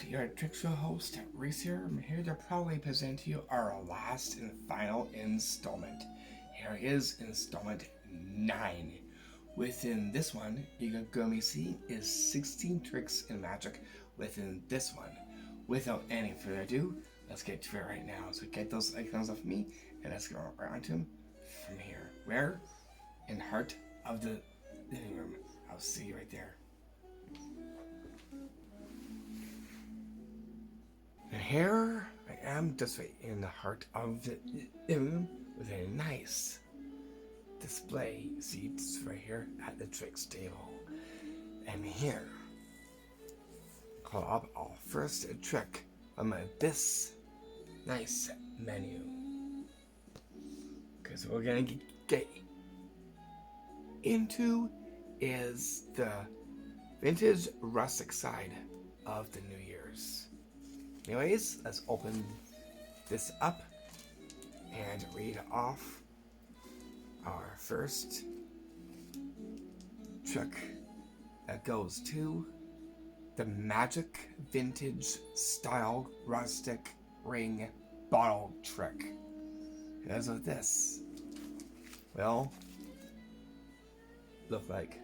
your trick show host, Reese here. I'm here to proudly present to you our last and final installment. Here is installment 9. Within this one, you're going to be seeing is 16 tricks in magic within this one. Without any further ado, let's get to it right now. So get those icons off me, and let's go right onto them from here. Where? In the heart of the living room. I'll see you right there. And here I am, just right in the heart of the living room with a nice display. See, it's right here at the tricks table. And here, call up our first trick on this nice menu. Because we're gonna get into is the vintage rustic side of the New Year's. Anyways, let's open this up and read off our first trick that goes to the Magic Vintage Style Rustic Ring Bottle Trick. And as of this, well, look like.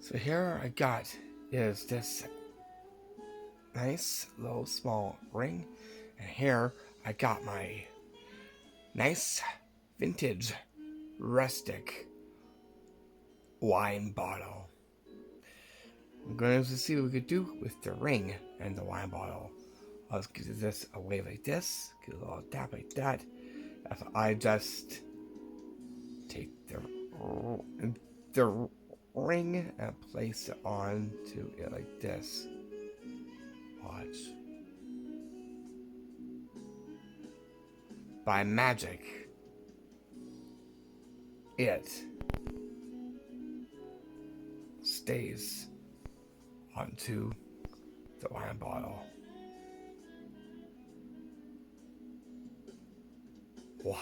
So here I got is this nice little small ring, and here I got my nice vintage rustic wine bottle. I'm going to see what we could do with the ring and the wine bottle. I'll just give this away like this, give a little tap like that. If I just take the ring and place it onto it like this. Watch. By magic, it stays onto the wine bottle. Wow.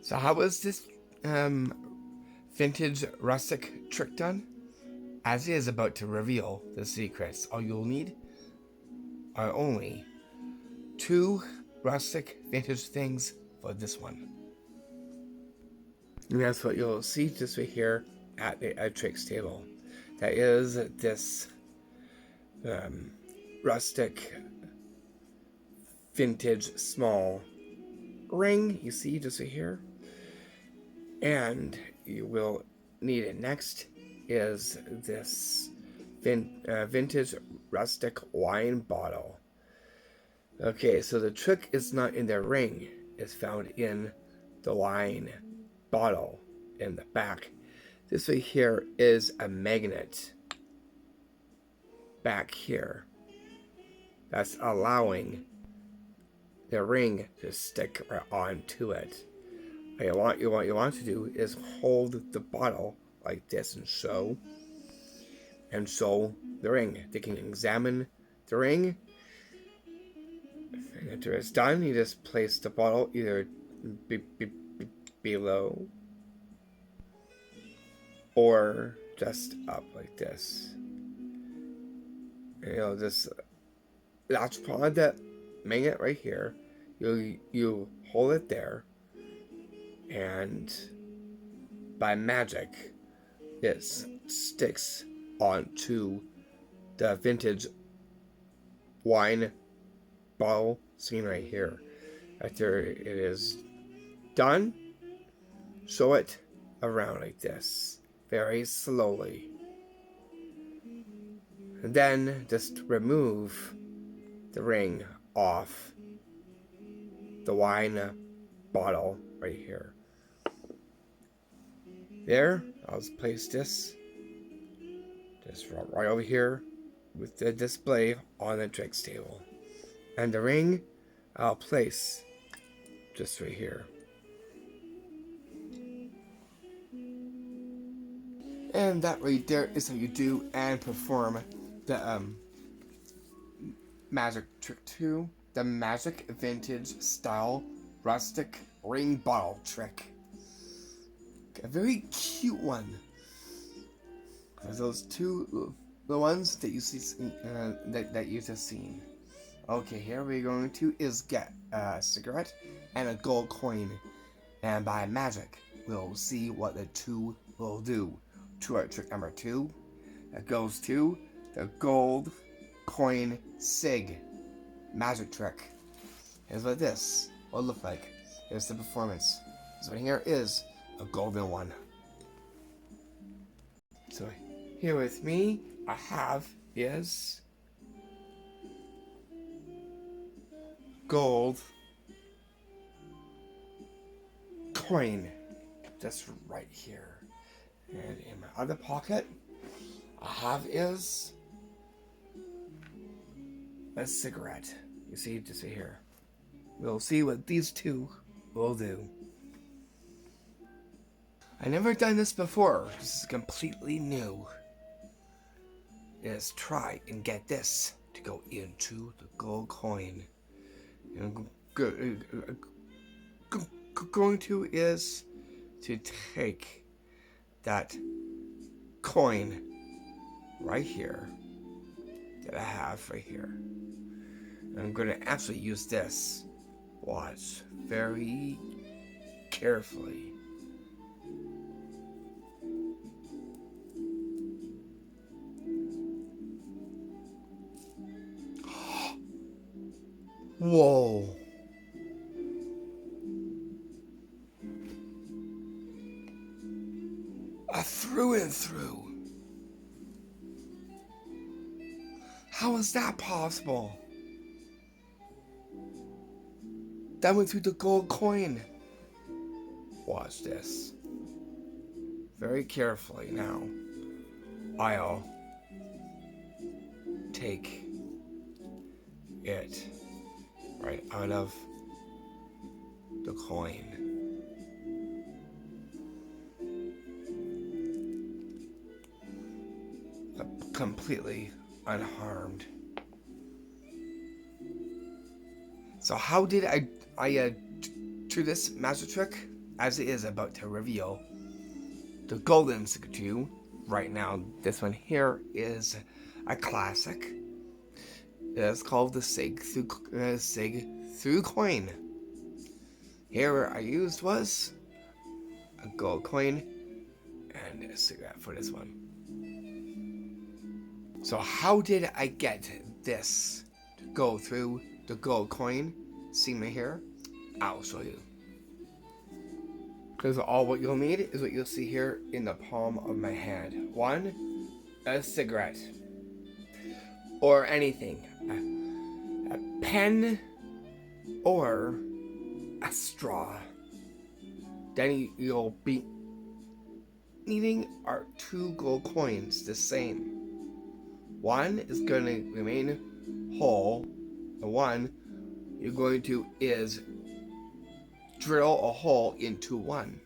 So how was this vintage rustic trick done? As he is about to reveal the secrets, all you'll need are only 2 rustic vintage things for this one. And that's what you'll see just right here at the tricks table. That is this rustic vintage small ring you see just right here. And you will need it next is this vintage rustic wine bottle. Okay, so the trick is not in the ring, it's found in the wine bottle in the back. This right here is a magnet back here that's allowing the ring to stick right onto it. What you want to do is hold the bottle like this and show the ring. They can examine the ring, and after it's done, you just place the bottle either below or just up like this. And, this latch upon that magnet right here. You hold it there. And by magic, it sticks onto the vintage wine bottle scene right here. After it is done, show it around like this, very slowly. And then just remove the ring off the wine bottle right here. There, I'll just place this just right over here with the display on the tricks table. And the ring, I'll place just right here. And that right there is how you do and perform the magic trick 2 the Magic Vintage Style Rustic Ring Bottle Trick. A very cute one. Those two, the ones that you see, that you just seen. Okay, here we're going to is get a cigarette and a gold coin, and by magic, we'll see what the two will do. To our trick number 2, that goes to the gold coin sig magic trick. Here's what this will look like. Here's the performance. This one here is a golden one. So here with me, I have is gold coin, just right here. And in my other pocket, I have is a cigarette. You see, just right here. We'll see what these two will do. I never done this before. This is completely new. Is try and get this to go into the gold coin. And going to is to take that coin right here that I have right here. And I'm going to actually use this. Watch very carefully. Whoa. Through and through. How is that possible? That went through the gold coin. Watch this. Very carefully now. I'll take it right out of the coin. Completely unharmed. So how did I do this magic trick? As it is about to reveal the golden secret right now. This one here is a classic. It's called the Sig through coin. Here I used was a gold coin and a cigarette for this one. So how did I get this to go through the gold coin? See me here? I'll show you. Because all what you'll need is what you'll see here in the palm of my hand. 1, a cigarette. Or anything. A pen or a straw. Then you'll be needing our 2 gold coins the same. One is going to remain whole. The one you're going to is drill a hole into one.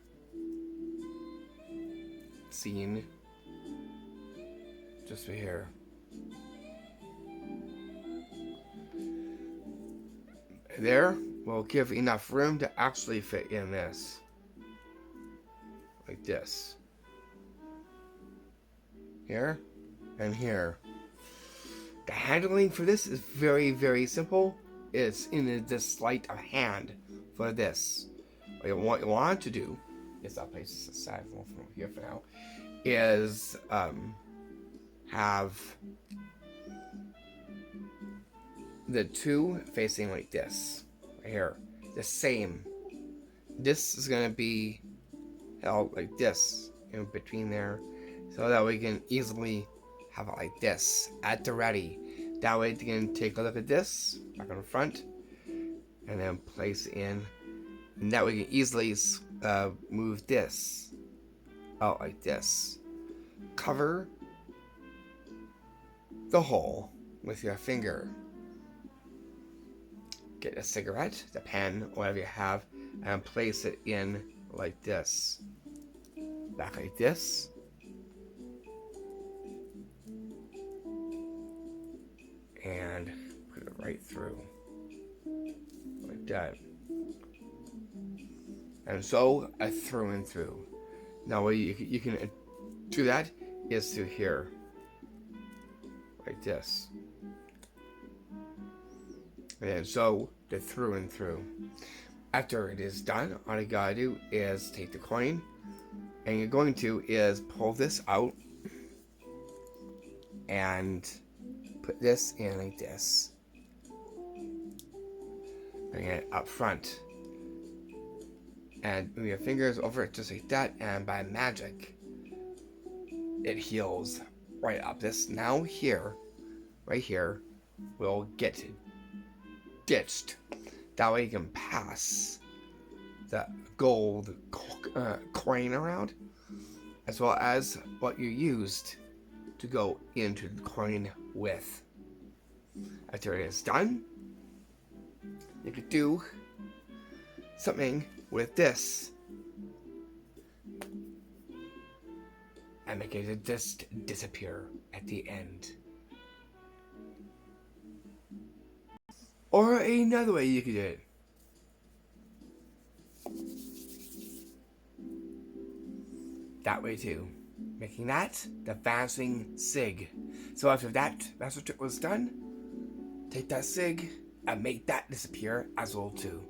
Seen just right here. There will give enough room to actually fit in this. Like this. Here and here. The handling for this is very, very simple. It's in the sleight of hand for this. What you want to do is, I'll place this aside from here for now, is have the 2 facing like this, right here, the same. This is going to be held like this in between there, so that we can easily have it like this at the ready. That way you can take a look at this back on the front and then place in, and that way you can easily move this out like this. Cover the hole with your finger. Get a cigarette, the pen, whatever you have, and place it in like this. Back like this. And put it right through. like that. And so through and through. Now what you can do that is through here, like this. And so the through and through. After it is done, all you gotta do is take the coin, and you're going to is pull this out and put this in like this. Bring it up front. And move your fingers over it just like that, and by magic, it heals right up. This now here, right here, will get ditched. That way you can pass the gold coin around, as well as what you used to go into the coin with. After it is done, you could do something with this and make it just disappear at the end. Or another way you could do it. That way too. Making that the vanishing sig. So after that master trick was done, take that sig and make that disappear as well too.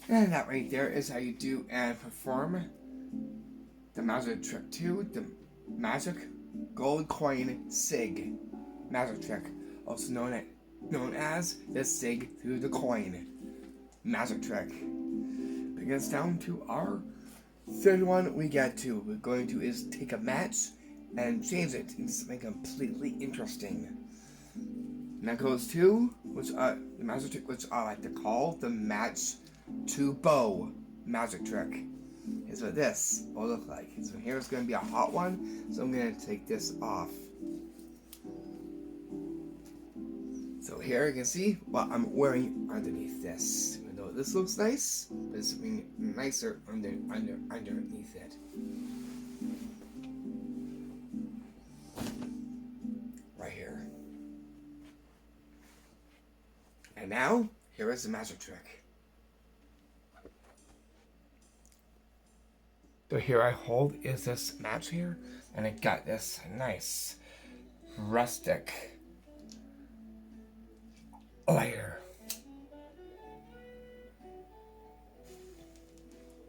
And that right there is how you do and perform the magic trick 2, the magic gold coin sig magic trick, also known as the sig through the coin magic trick. Bring us down to our third one we get to. We're going to is take a match and change it into something completely interesting. And that goes to the magic trick which I like to call the match to bow magic trick. Is what this will look like. So here's going to be a hot one, so I'm going to take this off. So here you can see what I'm wearing underneath this. Even though this looks nice, there's something nicer underneath it. Right here. And now, here is the magic trick. So here I hold is this match here, and it got this nice rustic lighter.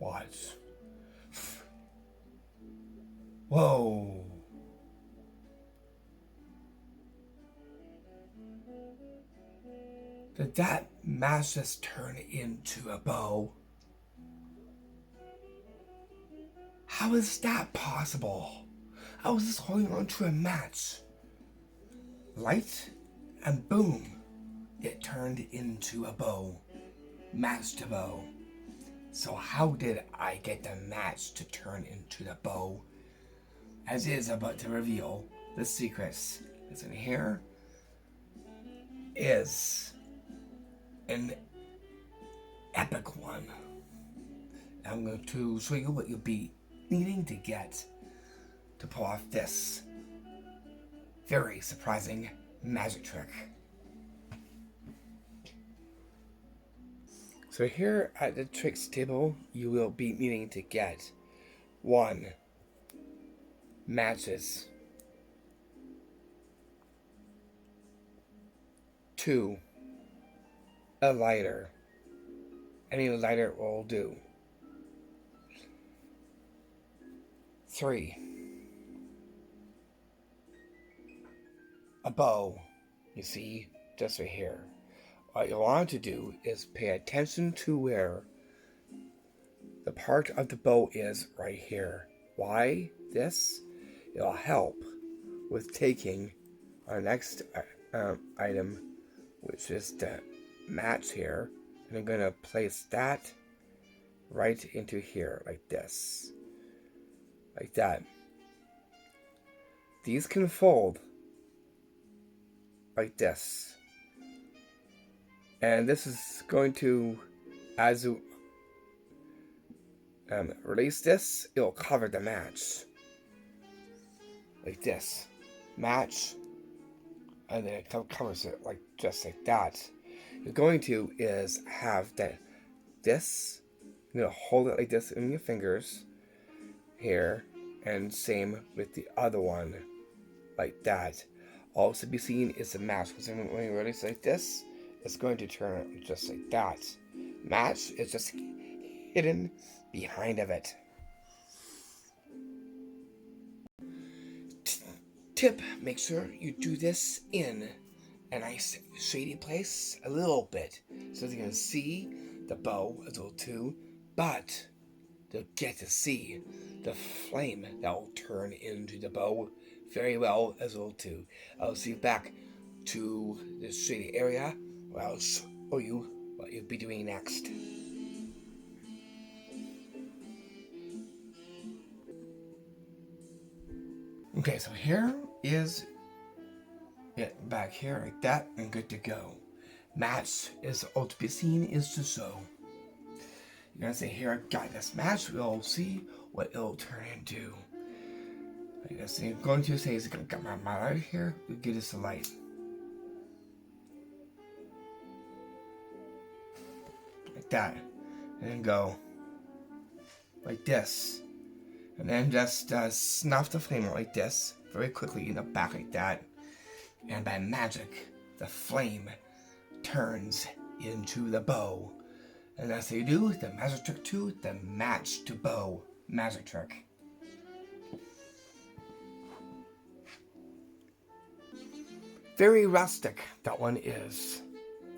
Watch. Whoa. Did that match just turn into a bow? How is that possible? I was just holding on to a match. Light, and boom, it turned into a bow. Match to bow. So how did I get the match to turn into the bow? As is about to reveal the secrets. That's in here is an epic one. I'm going to show you what you'll be needing to get to pull off this very surprising magic trick. So here at the tricks table, you will be needing to get 1. Matches. 2. A lighter. Any lighter will do. 3. A bow. You see, just right here. What you want to do is pay attention to where the part of the bow is right here. Why this? It'll help with taking our next item, which is the match here. And I'm going to place that right into here, like this. Like that. These can fold like this. And this is going to, as you release this, it'll cover the match. Like this. Match. and then it covers it like just like that. You're going to is have this, hold it like this in your fingers here, and same with the other one, like that. All to be seen is the match, because when you release like this, it's going to turn just like that. Match is just hidden behind of it. Tip, make sure you do this in a nice shady place a little bit, so you can see the bow as well too, but you'll get to see the flame that will turn into the bow very well as well too. I'll see you back to this shady area where I'll show you what you'll be doing next. Okay, so here is it back here like that and good to go. Match is all to be seen is to show. You're gonna say here I got this match, we'll see what it'll turn into. Like this, I'm going to say is gonna get my light here, we'll give this a light. Like that. And then go like this. And then just snuff the flame like this, very quickly in the back like that. And by magic, the flame turns into the bow. And as you do, the magic trick 2, the match to bow magic trick. Very rustic, that one is.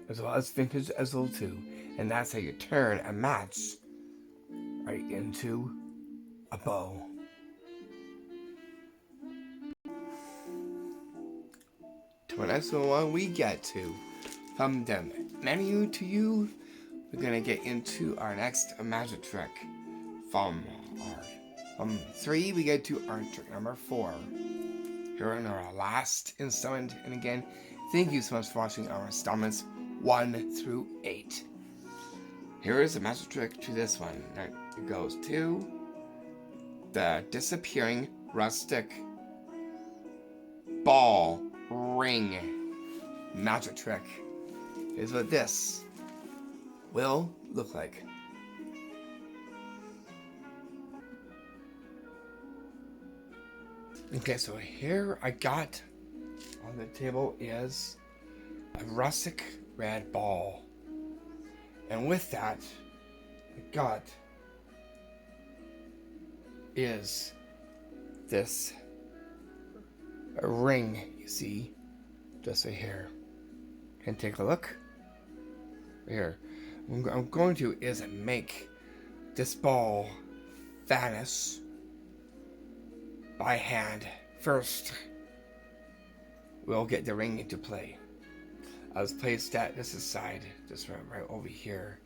As well as vintage as well too. And that's how you turn a match right into a bow. To the next one we get to. From the menu to you, we're gonna get into our next magic trick. From 3, we get to our trick number 4. Here in our last installment, and again, thank you so much for watching our installments 1 through 8. Here is the magic trick to this one. It goes to the disappearing rustic ball ring magic trick. Is what this will look like. Okay, so here I got on the table is a rustic red ball. And with that, I got is this a ring, you see, just right here. And take a look. Here, what I'm going to is make this ball vanish by hand. First, we'll get the ring into play. I'll just place that this aside, just right over here.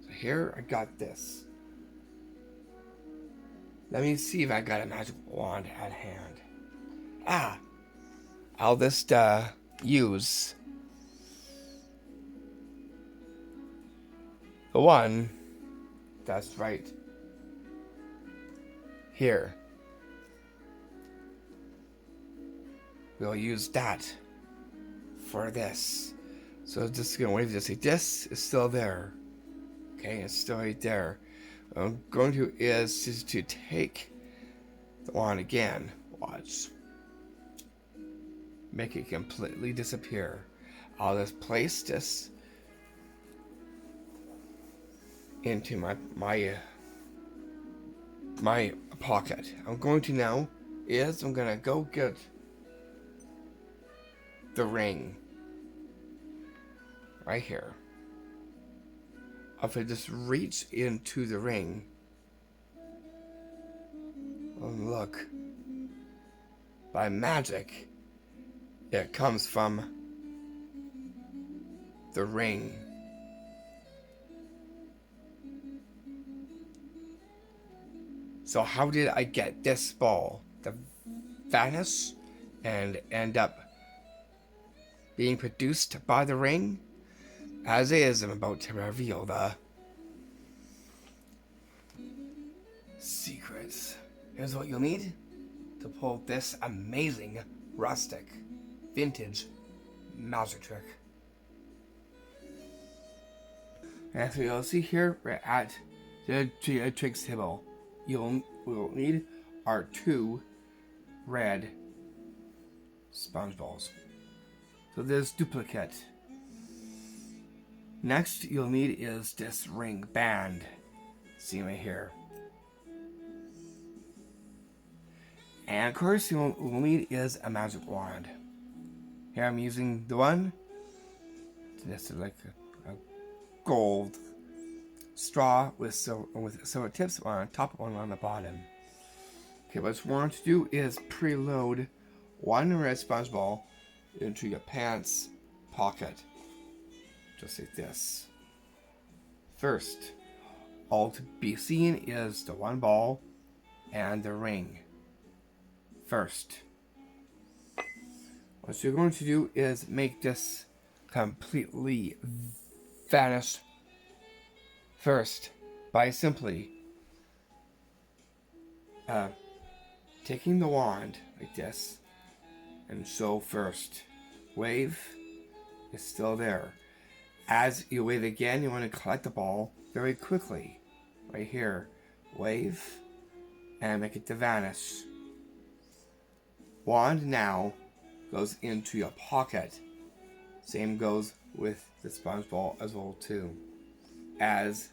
So here I got this. Let me see if I got a magic wand at hand. I'll just use the one that's right here. We'll use that for this. So just gonna wave this. This is still there. Okay, it's still right there. What I'm going to is to take the wand again. Watch. Make it completely disappear. I'll just place this into my pocket. I'm going to now is I'm gonna go get the ring right here. If I just reach into the ring, and look, by magic, it comes from the ring. So how did I get this ball to vanish and end up being produced by the ring? As is, I'm about to reveal the secrets. Here's what you'll need to pull this amazing rustic vintage magic trick. And so you'll see here, we're at the tricks table. We'll need our 2 red sponge balls. So there's duplicate. Next you'll need is this ring band. See right here. And of course we'll need is a magic wand. Here I'm using the one. This is like a gold straw with silver tips, one on top, one on the bottom. Okay, what you want to do is preload 1 red sponge ball into your pants pocket, just like this. First, all to be seen is the 1 ball and the ring. First, what you're going to do is make this completely vanish first by simply taking the wand like this and show first. Wave is still there. As you wave again, you want to collect the ball very quickly. Right here. Wave and make it to vanish. Wand now goes into your pocket. Same goes with the sponge ball as well too. As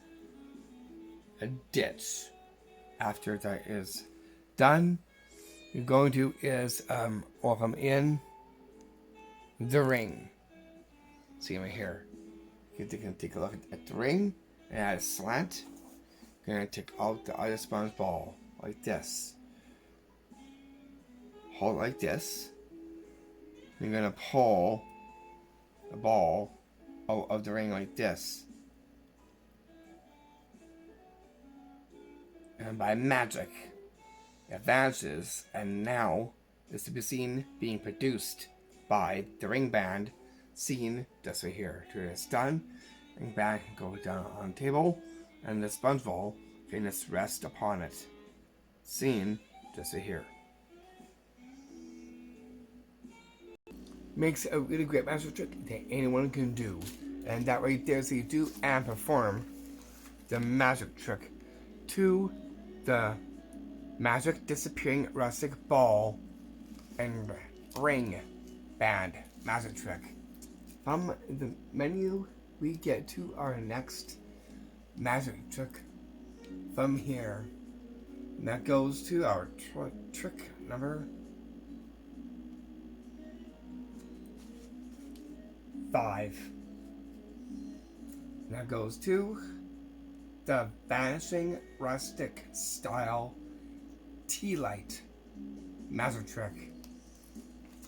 a ditch. After that is done, you're going to is welcome in the ring. See right here. You can take a look at the ring and add a slant. You're going to take out the other sponge ball like this. Hold like this. You're going to pull the ball out of the ring like this. And by magic, it vanishes, and now is to be seen being produced by the ring band, seen just right here. After it's done, ring band can go down on the table, and the sponge ball can just rest upon it. Seen just right here. Makes a really great magic trick that anyone can do, and that right there is how you do and perform the magic trick to the magic disappearing rustic ball and ring band magic trick. From the menu, we get to our next magic trick from here. And that goes to our trick number 5. And that goes to the Vanishing Rustic Style Tea Light magic trick.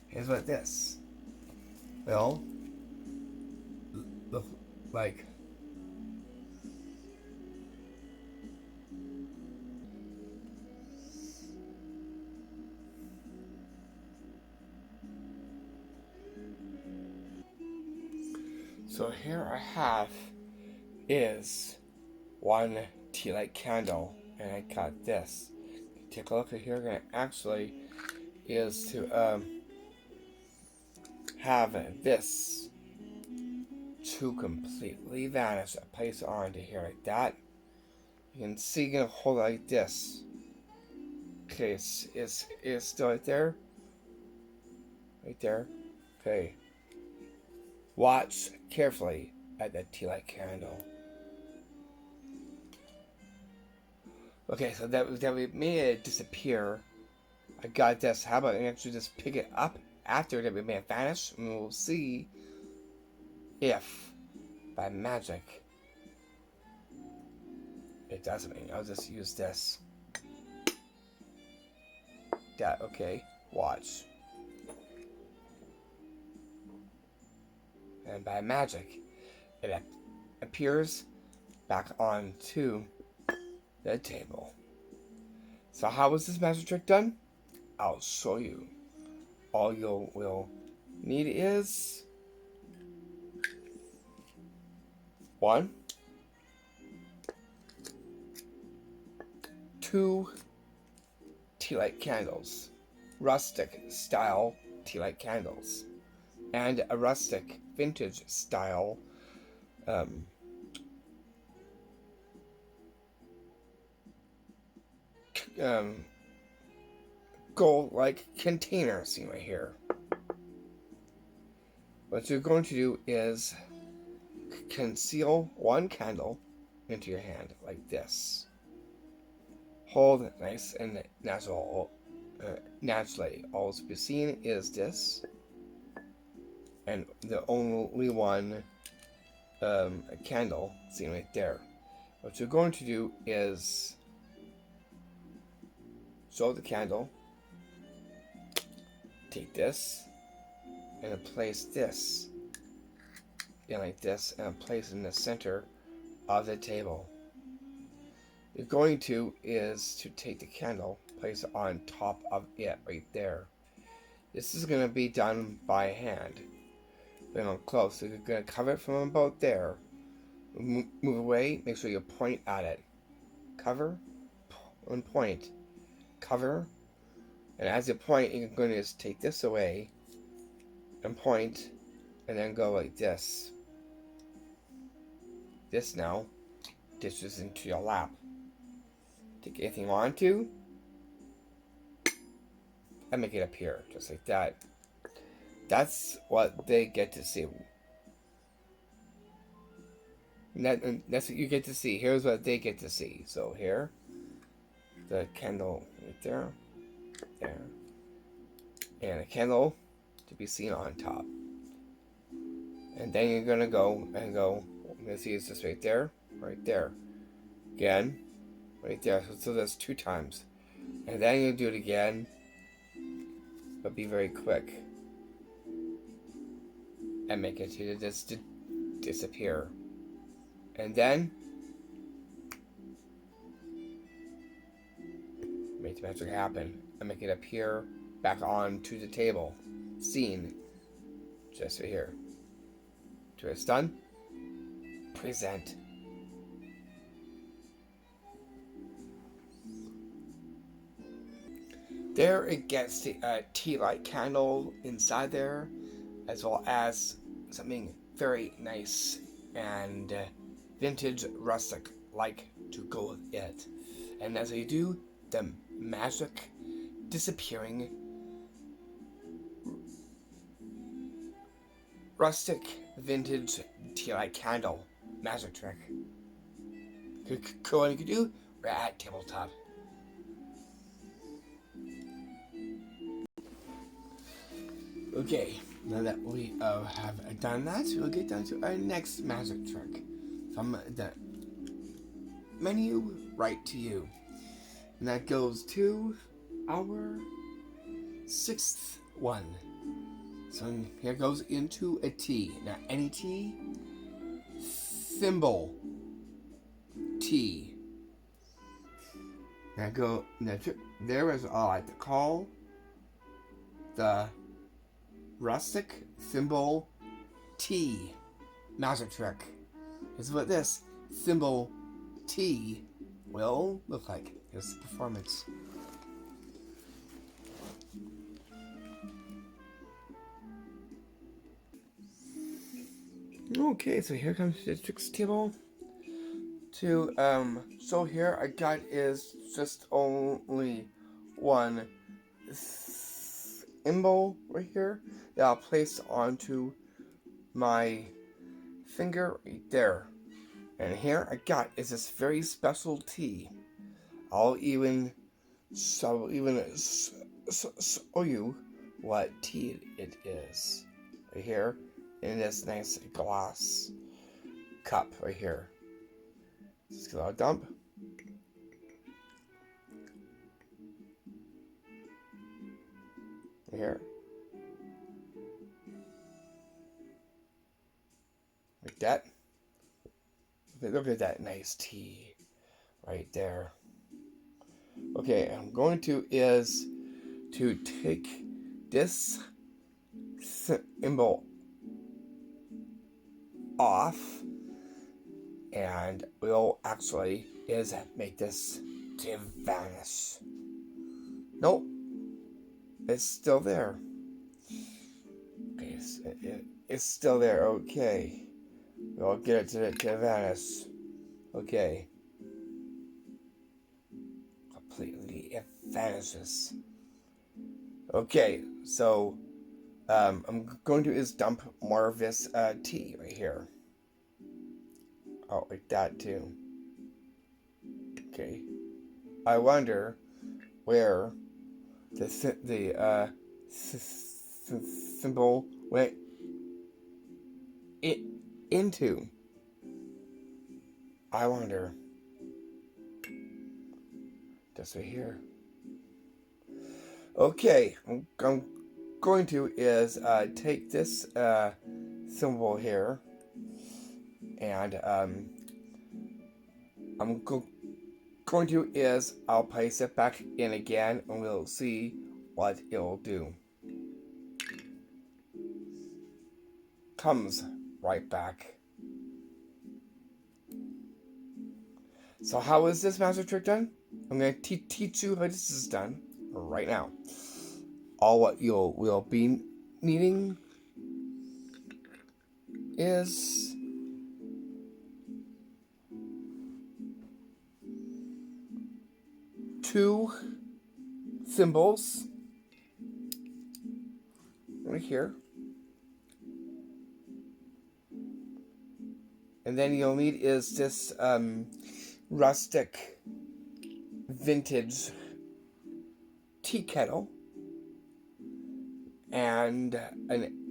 Here's what this will look like. So here I have is 1 tea light candle, and I got this. Take a look at here, and actually is to have this to completely vanish. I place it onto here like that. You can see you're gonna hold it like this. Okay, it's still right there. Right there. Okay. Watch carefully at that tea light candle. Okay, so that we made it disappear. I got this. How about I actually just pick it up after that we made it vanish, and we'll see if by magic it doesn't. I'll just use this. That okay. Watch. And by magic, it appears back onto the table. So how was this magic trick done? I'll show you. All you will need is 1, 2 tea light candles, rustic style tea light candles. and a rustic vintage style gold-like container seen right here. What you're going to do is conceal one candle into your hand like this. Hold it nice and natural. Naturally, all to be seen is this, and the only one candle seen right there. What you're going to do is show the candle, take this, and place this in like this, and place it in the center of the table. You're going to is to take the candle, place it on top of it right there. This is going to be done by hand. Then on close, so you're going to cover it from about there. Move away, make sure you point at it. Cover and point. Cover, and as you point, you're going to just take this away and point, and then go like this. This now dishes into your lap. Take anything you want to, and make it appear just like that. That's what they get to see. That's what you get to see. Here's what they get to see. So here, the candle right there, there, and a candle to be seen on top. And then you're gonna go and go. I'm gonna see it's just right there, again, right there. So that's 2 times, and then you do it again, but be very quick and make it to just disappear, and then make the magic happen and make it appear back onto the table, seen just right here. Till it's done, present. There it gets the tea light candle inside there, as well as something very nice and vintage rustic like to go with it. And as you do, the magic disappearing rustic vintage tea light candle magic trick. Cool, and you can do, we're at tabletop. Okay, now that we have done that, we'll get down to our next magic trick from the menu right to you. And that goes to our 6th one. So here goes into a T. Now any T, thimble T. Now there is all I like to call the rustic thimble T magic trick. Is what this thimble T will look like. Here's the performance. Okay, so here comes the tricks table. So here I got is just only one thimble right here that I'll place onto my finger right there. And here I got is this very special tea. I'll even show you what tea it is right here in this nice glass cup right here. Just a little dump. Right here. Like that. Look at that nice tea right there. Okay, I'm going to take this symbol off, and we'll actually make this to vanish. Nope, it's still there. Okay, it's still there. Okay. We'll get it to vanish. Okay. Completely, it vanishes. Okay, so I'm going to is dump more of this tea right here. Oh, like that too. Okay. I wonder where the symbol went into. I wonder. Just right here. Okay, I'm going to is take this symbol here, and I'm going to is I'll place it back in again, and we'll see what it'll do. Comes right back. So how is this magic trick done? I'm going to teach you how this is done right now. All what you will be needing is two symbols right here. And then you'll need is this rustic vintage tea kettle and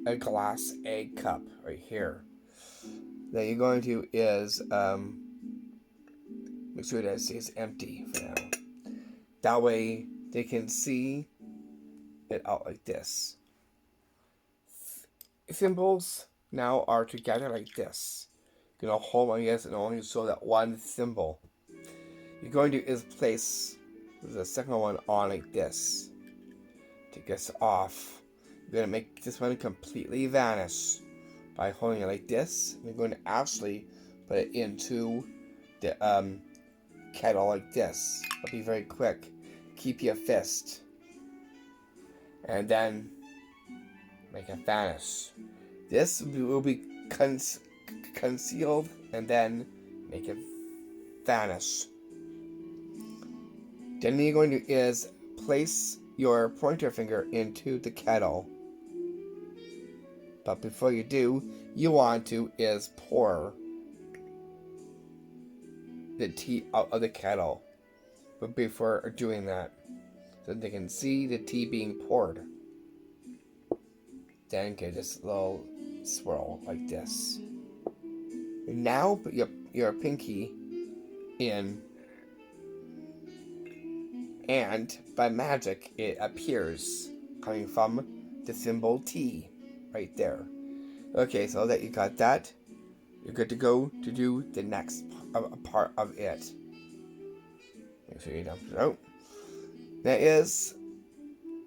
a glass egg cup right here. Then you're going to is make sure that it stays empty for now. That way they can see it out like this. Symbols now are together like this. You're gonna hold on this and only show that one symbol. You're going to is place the second one on like this. Take this off. You're gonna make this one completely vanish by holding it like this. You're going to actually put it into the kettle like this. It'll be very quick. Keep your fist, and then make it vanish. This will be concealed, and then make it vanish. Then you're going to is place your pointer finger into the kettle. But before you do, you want to is pour the tea out of the kettle. But before doing that, so they can see the tea being poured. Then get this little swirl like this. And now put your pinky in, and by magic it appears coming from the symbol T right there. Okay, so that you got that, you're good to go to do the next part of it. Make sure you dump it out. That is,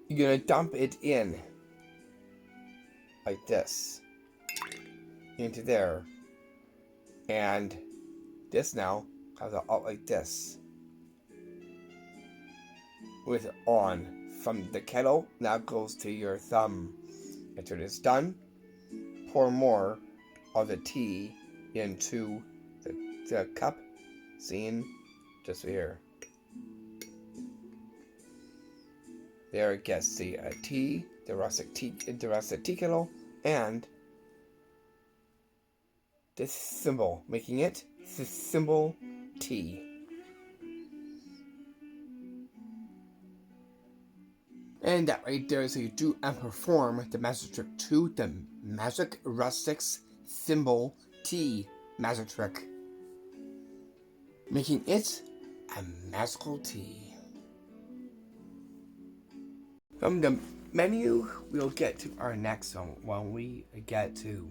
you're gonna dump it in like this into there, and this now comes out like this with it on from the kettle. Now goes to your thumb. After it is done, pour more of the tea into the cup, seen just here. There it gets the tea, the rustic tea kettle, and this symbol, making it the symbol T. And that right there is how you do and perform the magic trick to the Magic Rustics symbol T magic trick, making it a magical tea. From the menu, we'll get to our next one when we get to.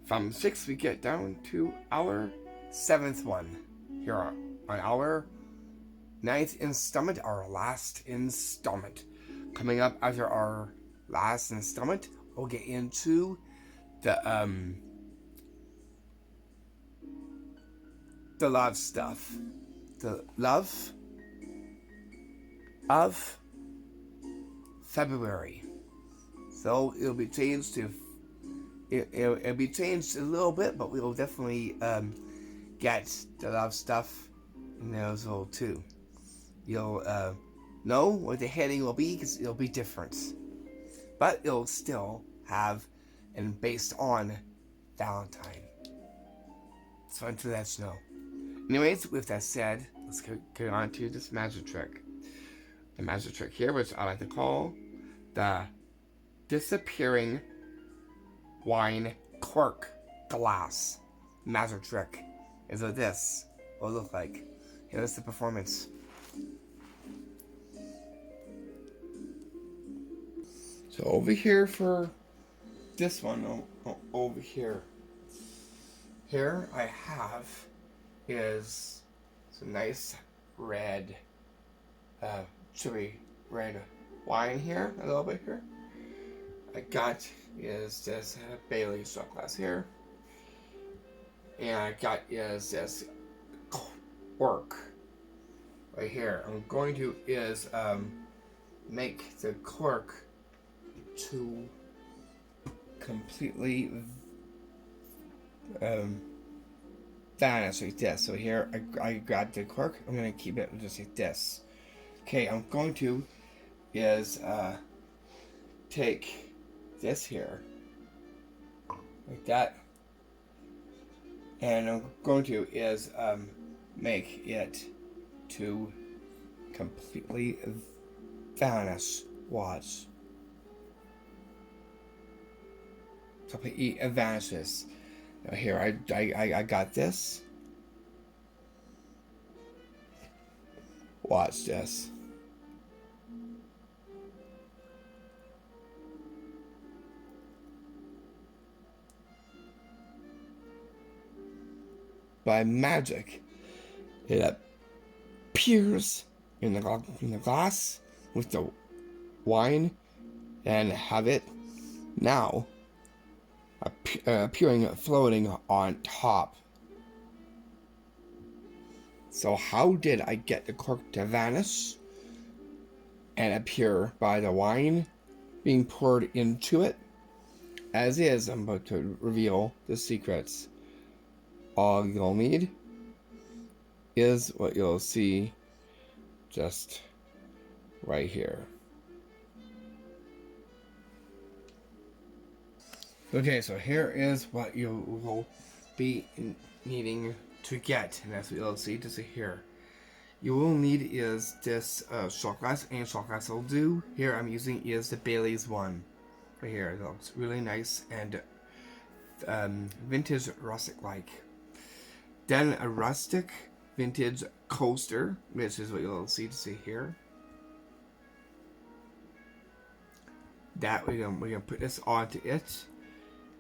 From 6, we get down to our 7th one. Here on our 9th installment, our last installment. Coming up after our last installment, we'll get into the love stuff. The love of February. So it'll be changed to, it'll be changed a little bit, but we'll definitely get a lot of stuff in there as well too. You'll know what the heading will be because it'll be different, but it'll still have and based on Valentine. So until that's know. Anyways, with that said, let's get on to this magic trick. The magic trick here, which I like to call the disappearing wine cork glass magic trick, is what this will look like. Here's the performance. So over here for this one, over here I have is some nice red, cherry red wine here, a little bit here. I got is this Bailey shot glass here, and I got is this cork right here. I'm going to is make the cork to completely vanish like this. So here I grabbed the cork. I'm gonna keep it just like this. Okay, I'm going to is take this here like that, and I'm going to is make it to completely vanish. Watch. Completely vanishes. Now here I got this. Watch this. By magic, it appears in the glass with the wine, and have it now appearing floating on top. So how did I get the cork to vanish and appear by the wine being poured into it? As is, I'm about to reveal the secrets. All you'll need is what you'll see just right here. Okay, so here is what you will be needing to get, and that's what you'll see just here. You will need is this shot glass, and shot glass will do. Here I'm using is the Bailey's one. Right here, it looks really nice and vintage rustic like. Then a rustic vintage coaster, which is what you'll see here. That we're gonna put this onto it.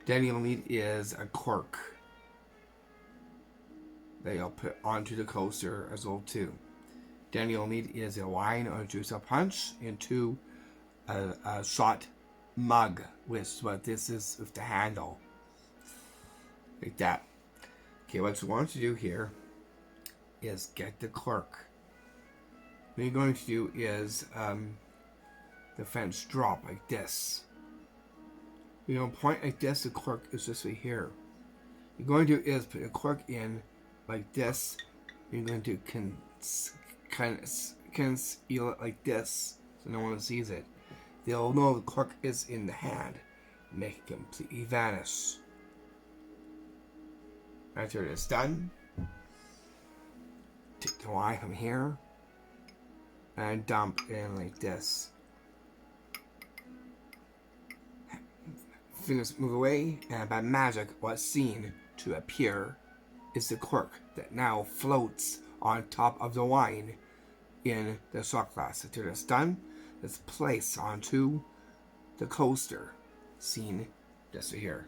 Then you'll need is a cork that you'll put onto the coaster as well too. Then you'll need is a wine or juice or punch into a shot mug, which is what this is with the handle. Like that. Okay, what you want to do here is get the cork. What you're going to do is the French drop like this. You're going to point like this, the cork is just right here. You're going to do is put the cork in like this. You're going to conceal it like this so no one sees it. They'll know the cork is in the hand. Make it completely vanish. After it's done, take the wine from here and dump in like this. Fingers move away, and by magic, what's seen to appear is the cork that now floats on top of the wine in the shot glass. After it's done, it's placed onto the coaster, seen just here.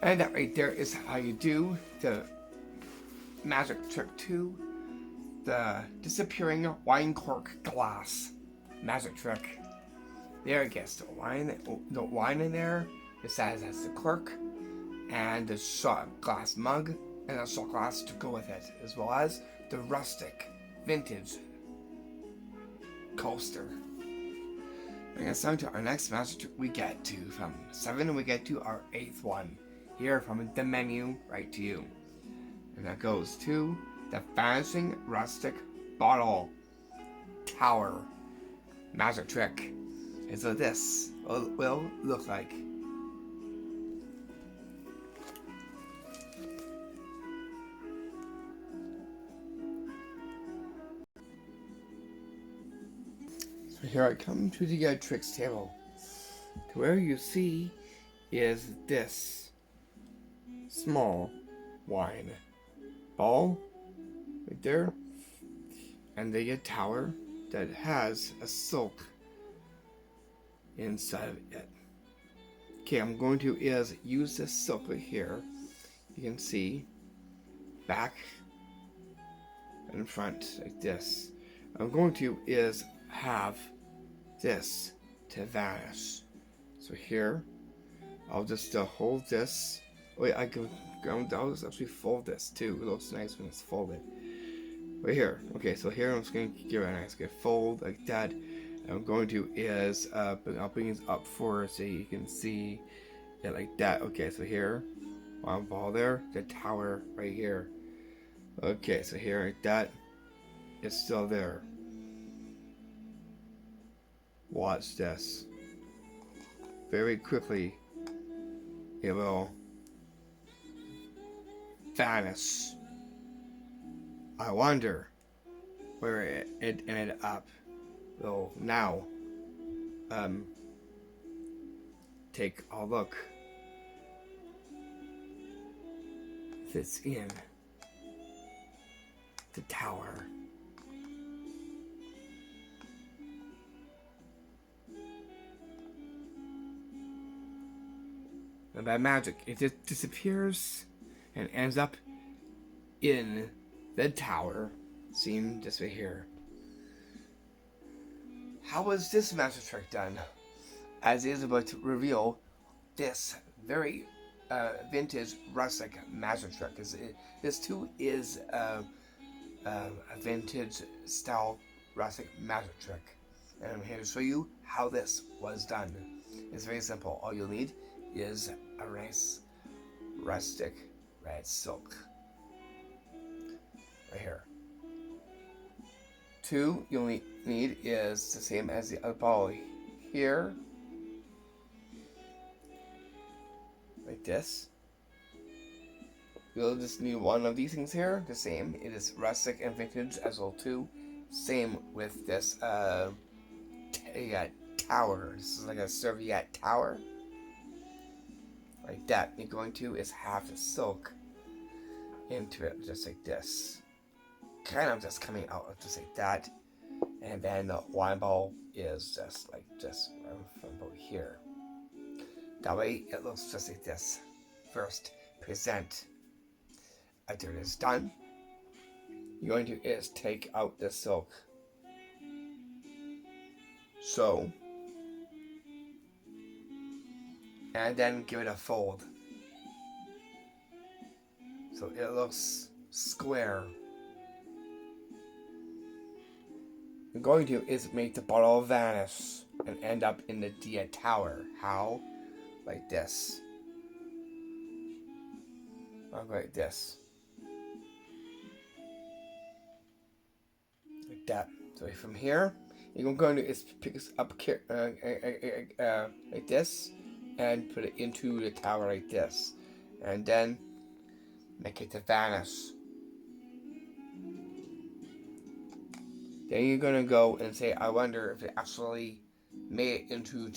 And that right there is how you do the magic trick 2, the disappearing wine cork glass magic trick. There it gets the wine in there. Besides, that's the cork and the shot glass mug and a shot glass to go with it, as well as the rustic vintage coaster. Bring us down to our next master trick. We get to from 7, we get to our 8th one. Here from the menu, right to you. And that goes to the Vanishing Rustic Bottle Tower magic trick. And so this will look like. So here I come to the tricks table. To where you see is this small wine ball right there, and the tower that has a silk inside of it. Okay, I'm going to use this silk right here. You can see back and front like this. I'm going to have this to vanish. So here, I'll just hold this. Wait, I'll just actually fold this too. It looks nice when it's folded. Right here. Okay, so here I'm just going to give it a nice good fold like that. And I'm going to I'll bring this up for so you can see it like that. Okay, so here, one ball there, the tower right here. Okay, so here like that, it's still there. Watch this. Very quickly, it will vanish. I wonder where it ended up. We'll now take a look. If it's in the tower. And by magic, it just disappears and ends up in the tower, seen this right here. How was this magic trick done? As is about to reveal this very vintage rustic magic trick. This too is a vintage style rustic magic trick, and I'm here to show you how this was done. It's very simple. All you'll need is a nice rustic red silk right here. 2 you'll need is the same as the other ball here, like this. You'll just need one of these things here, the same. It is rustic and vintage as well too. Same with this tower. This is like a serviette tower. Like that. You're going to is half the silk into it, just like this. Kind of just coming out just like that. And then the wine ball is just like this from about here. That way it looks just like this. First, present. After it is done, you're going to take out the silk. So, and then give it a fold. So it looks square. You're going to make the bottle vanish and end up in the tower. How? Like this. Like this. Like that. So from here, you're going to pick this up like this and put it into the tower like this. And then make it to vanish. Then you're going to go and say, I wonder if it actually made it into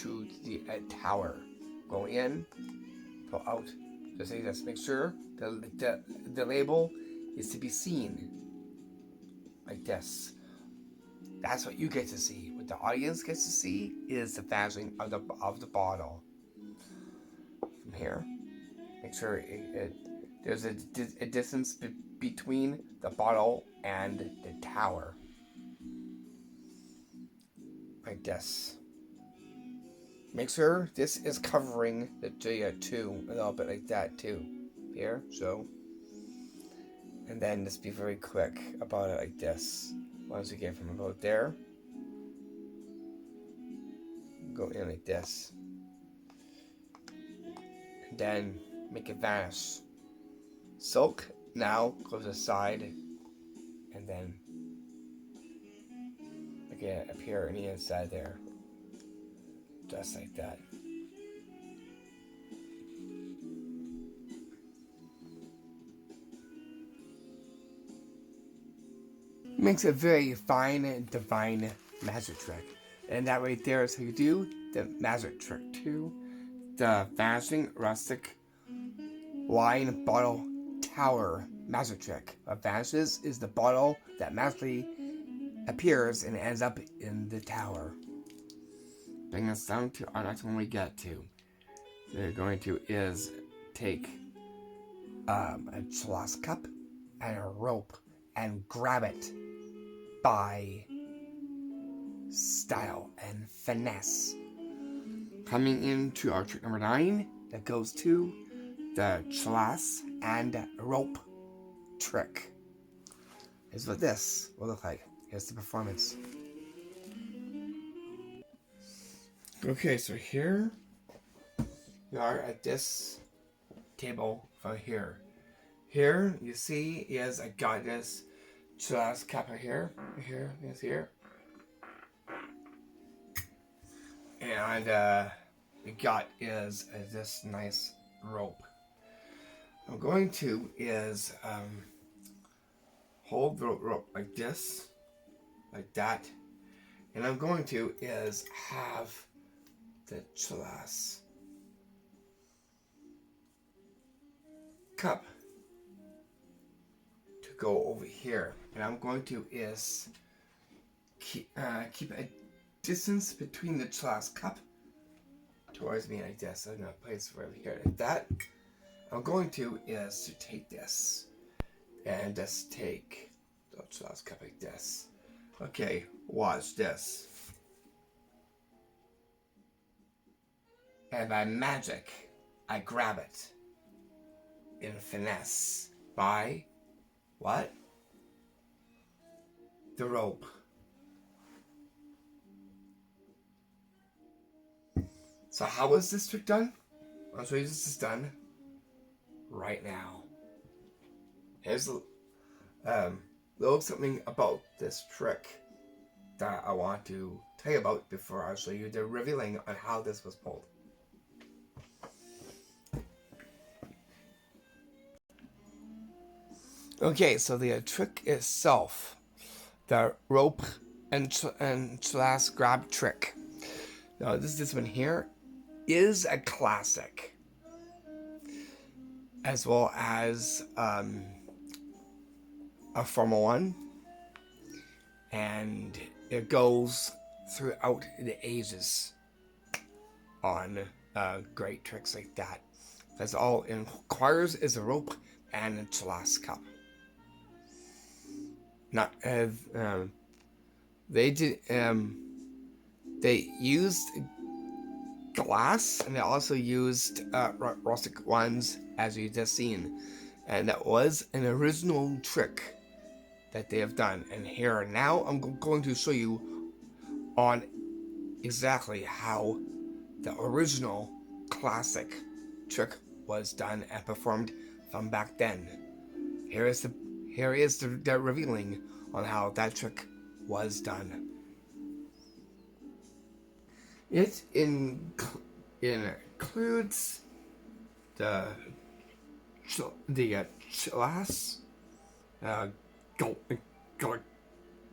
the tower. Go in, go out. Just say this. Make sure the label is to be seen. Like this. That's what you get to see. What the audience gets to see is the vanishing of the bottle. From here, make sure there's a distance between the bottle and the tower. Like this. Make sure this is covering the too, a little bit like that too. Here, so. And then just be very quick about it like this. Once you get from about there, go in like this. And then make it vanish. Silk now goes aside, and then make it appear on the inside there. Just like that. Makes a very fine and divine magic trick. And that right there is how you do the magic trick 2. The vanishing rustic wine bottle tower magic trick. What vanishes is the bottle that magically appears and ends up in the tower. Bring us down to our next one we get to. So you're going to is take a glass cup and a rope and grab it by style and finesse. Coming into our trick number 9, that goes to the glass and rope trick. Here's what this will look like. Here's the performance. Okay, so here we are at this table from here. Here you see is I got this glass cup right here. Here, yes, here. And we got is this nice rope. I'm going to is hold the rope like this, like that, and I'm going to is have the glass cup to go over here, and I'm going to is keep a distance between the glass cup towards me like this. I'm gonna place it over here like that. I'm going to is to take this and just take the glass cup like this. Okay, watch this. And by magic, I grab it in finesse by what? The rope. So how was this trick done? I'll show you this is done right now. Here's a little something about this trick that I want to tell you about before I show you the revealing on how this was pulled. Okay, so the trick itself, the rope and glass grab trick. Now this one here is a classic, as well as a formal one, and it goes throughout the ages on great tricks like that. That's all it requires is a rope and a glass cup. Not they used glass, and they also used rustic ones, as you just seen, and that was an original trick that they have done. And here now I'm going to show you on exactly how the original classic trick was done and performed from back then. Here is the revealing on how that trick was done. It includes the glass,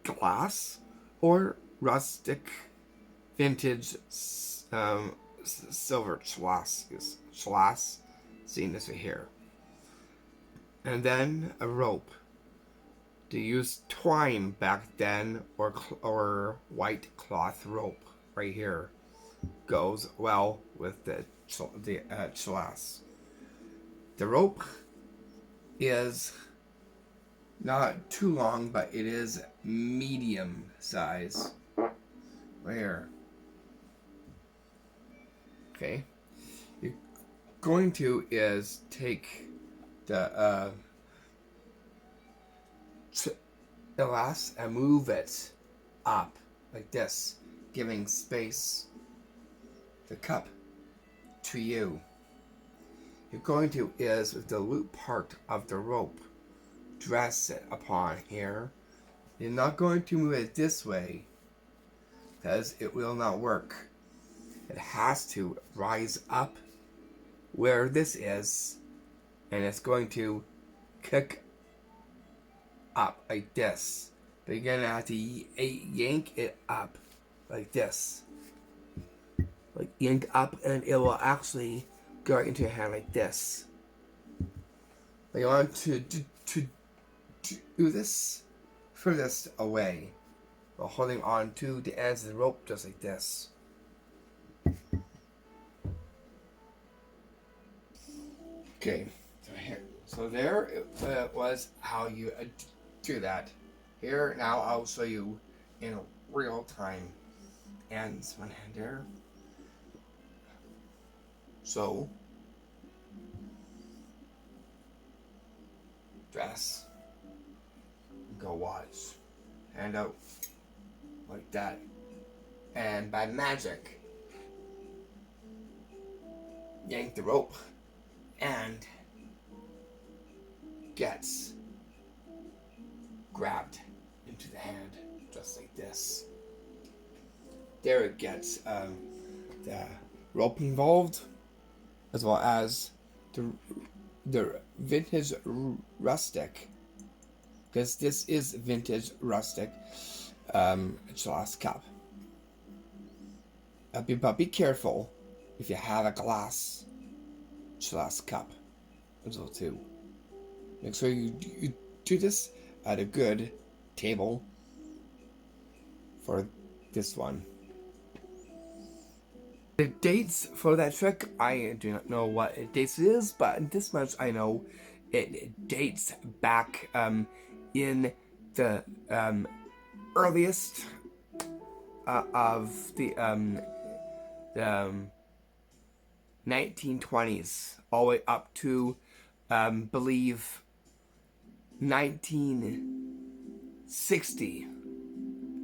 glass, or rustic vintage silver glass. Seeing this right here, and then a rope. To use twine back then, or white cloth rope right here goes well with the glass. The rope is not too long, but it is medium size. Right here. Okay. You're going to is take the glass and move it up like this, giving space the cup to you. You're going to is with the loop part of the rope, dress it upon here. You're not going to move it this way because it will not work. It has to rise up where this is, and it's going to kick up like this. But you're gonna have to yank it up like this. Like yank up, and it will actually go into your hand like this. But you want to do this furthest away while holding on to the ends of the rope just like this. Okay, so there it was how you do that. Here now I'll show you in real time. And one hand there. So dress, go watch, hand out like that, and by magic yank the rope and gets grabbed into the hand just like this. There it gets the rope involved, as well as the vintage rustic, because this is vintage rustic glass cup. But be careful if you have a glass cup as well too. Make sure you do this at a good table for this one. The dates for that trick, I do not know what dates it is, but this much I know. It dates back in the earliest of the 1920s, all the way up to believe 1960,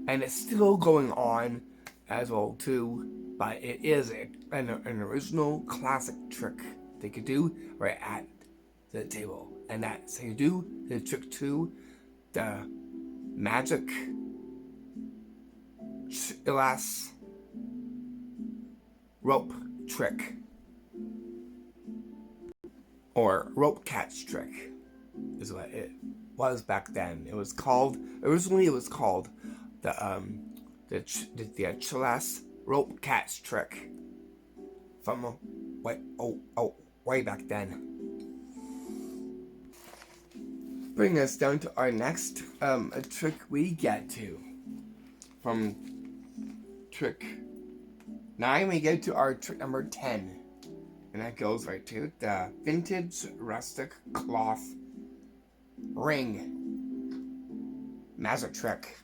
and it's still going on as well too. But it is an original classic trick they could do right at the table. And that's how you do the trick to the magic glass rope trick. Or rope catch trick is what it was back then. It was called, originally it was called the glass rope catch trick from way back then. Bring us down to our next trick we get to. From trick 9 we get to our trick number 10, and that goes right to the vintage rustic cloth ring magic trick.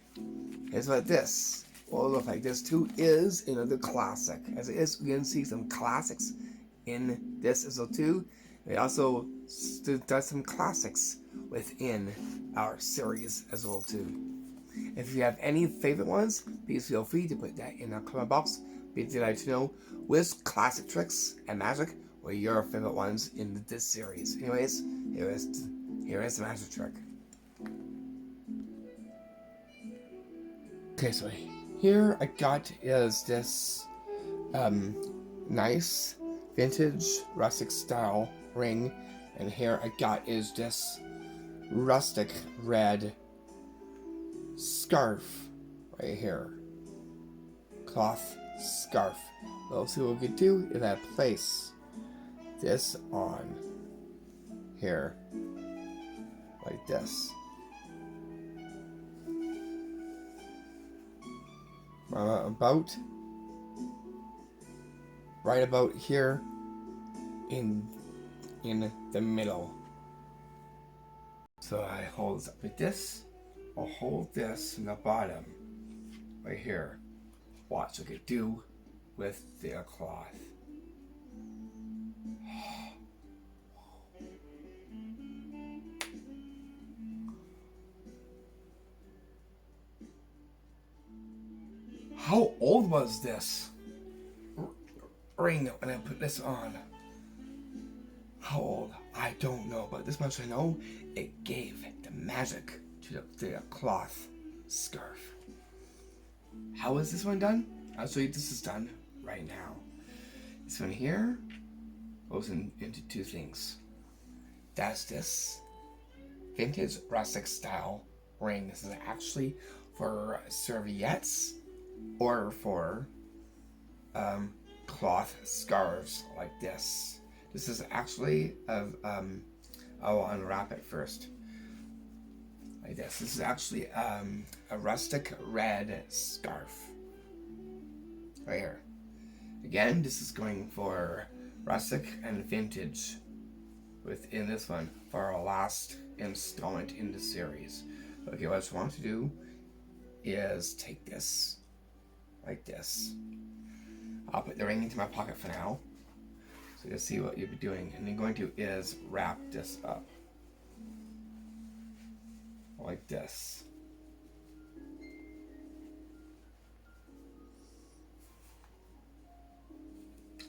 Is what this will look like. This too is another classic. As it is, we can see some classics in this as well too. We also does some classics within our series as well too. If you have any favorite ones, please feel free to put that in the comment box. Be delighted to know which classic tricks and magic were your favorite ones in this series. Anyways, here is the magic trick. Okay, so here I got is this nice vintage rustic style ring, and here I got is this rustic red scarf right here, cloth scarf. Well, see what we could do is I place this on here like this. Right about here in the middle. So I hold this up like this. I'll hold this in the bottom right here. Watch what I could do with the cloth. How old was this? ring when I put this on. How old? I don't know, but this much I know, it gave the magic to the cloth scarf. How is this one done? I'll show you this is done right now. This one here goes into two things. That's this vintage rustic style ring. This is actually for serviettes or for cloth scarves like this. This is actually I'll unwrap it first. Like this. This is actually a rustic red scarf. Right here. Again, this is going for rustic and vintage within this one for our last installment in the series. Okay, what I want to do is take this like this. I'll put the ring into my pocket for now, so you'll see what you'll be doing. And then going to is wrap this up like this.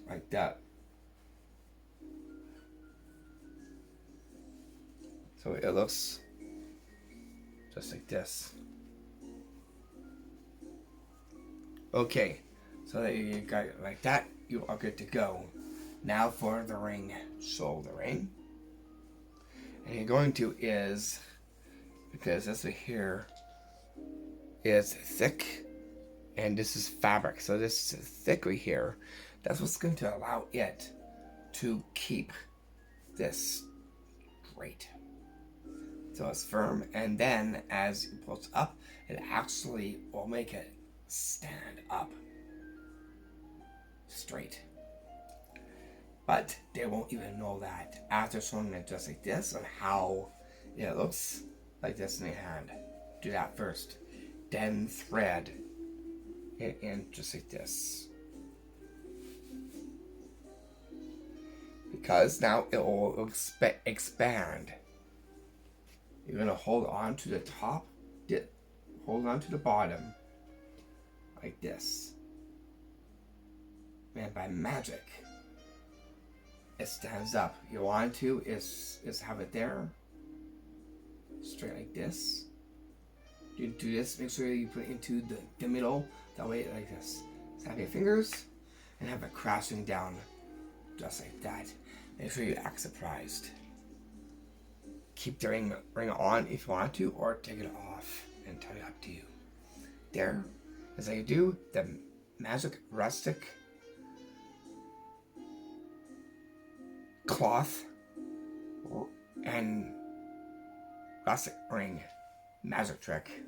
Like that. So it looks just like this. Okay, so that you got it like that, you are good to go. Now for the ring. So the ring, and you're going to is, because this right here is thick and this is fabric, so this is thick right here. That's what's going to allow it to keep this straight. So it's firm, and then as it pulls up, it actually will make it stand up straight. But they won't even know that after showing it just like this on how it looks like this in your hand. Do that first, then thread it in just like this. Because now it will expand. You're going to hold on to the top, hold on to the bottom, like this. And by magic, it stands up. You want to is have it there, straight like this. You do this, make sure you put it into the middle, that way like this. Snap your fingers and have it crashing down, just like that. Make sure you act surprised. Keep the ring on if you want to, or take it off, entirely up to you. There, as I do, the magic rustic cloth and rustic ring magic trick.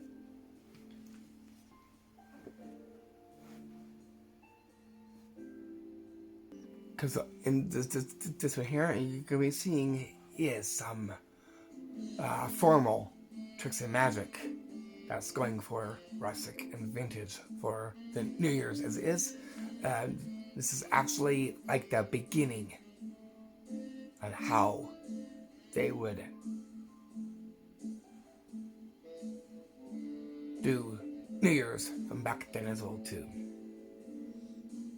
Because in this one here, you're going to be seeing is some formal tricks and magic that's going for rustic and vintage for the New Year's as it is. This is actually like the beginning on how they would do New Year's from back then as well too.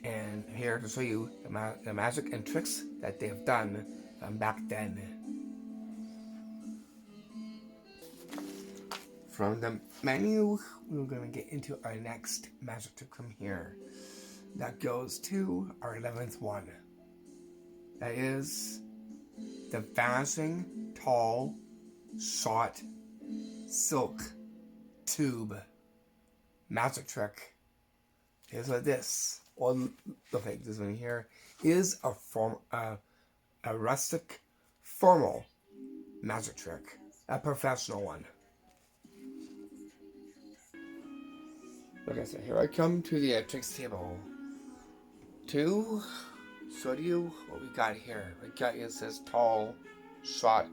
And here to show you the magic and tricks that they have done from back then. From the menu, we're going to get into our next magic trick from here. That goes to our 11th one. That is the vanishing tall shot silk tube magic trick. Here's what this. Well, look like this one here is a rustic formal magic trick, a professional one. Okay, so here I come to the tricks table to show you what we got here. We got is this tall shot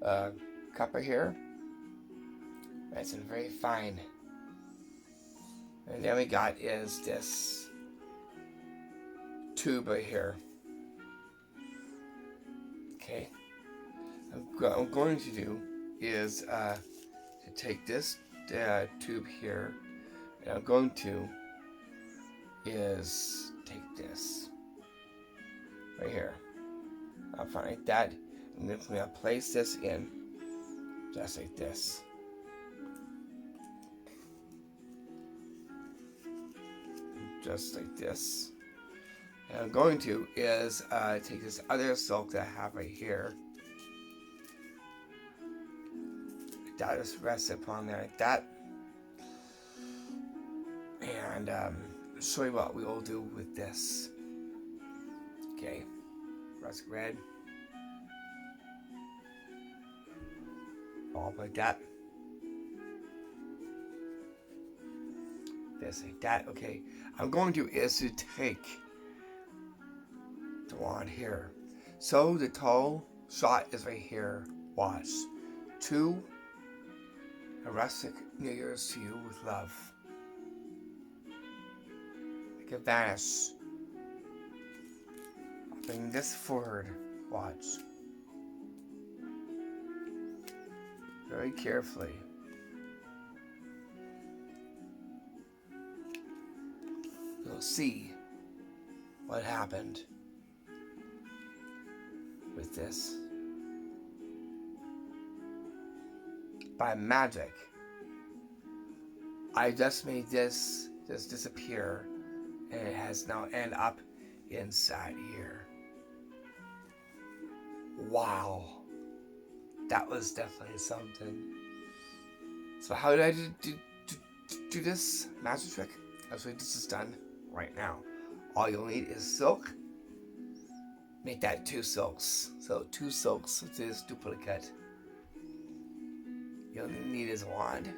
cup right here. Nice and very fine. And then we got is this tube right here. Okay. What I'm going to do is to take this tube here, and I'm going to is take this right here. Up front like that. And then I'm going to place this in just like this. Just like this. And I'm going to is take this other silk that I have right here. Like that, just rest it upon there like that. And show you what we will do with this. Okay, rust red. All like that. This like that. Okay, I'm going to is to take the wand here. So the tall shot is right here. Watch. To a rustic New Year's to you with love. Make it vanish. I'll bring this forward. Watch. Very carefully. You'll see what happened with this. By magic, I just made this just disappear, and it has now ended up inside here. Wow, that was definitely something. So how did I do this magic trick? Actually, this is done right now. All you'll need is silk. Make that 2 silks. So 2 silks with this duplicate. You'll need is a wand.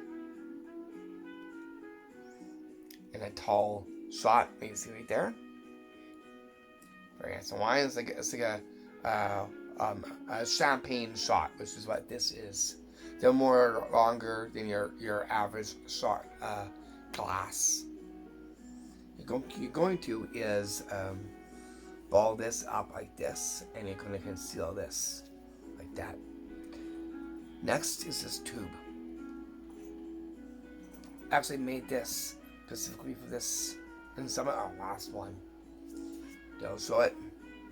And a tall shot, you can see right there. Very nice. And wine is like a champagne shot, which is what this is. They're more longer than your average shot glass. You're going to is ball this up like this, and you're going to conceal this like that. Next is this tube. I actually made this specifically for this and some of our last one. They'll show it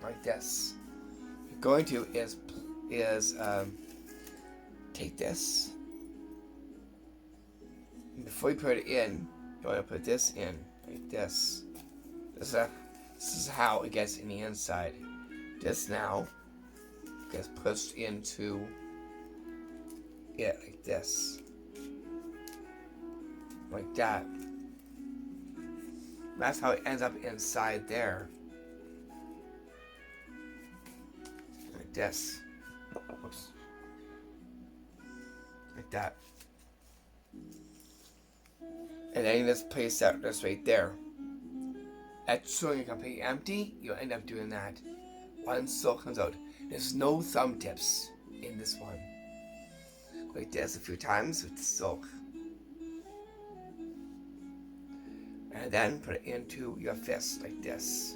like this. You're going to is take this, and before you put it in, you want to put this in like this. This is how it gets in the inside. This now gets pushed into it like this. Like that. That's how it ends up inside there. Like this. Oops. Like that. And then you just place that just right there. That's showing you're completely empty. You'll end up doing that. One silk comes out. There's no thumb tips in this one. Like this a few times with the silk. And then put it into your fist like this.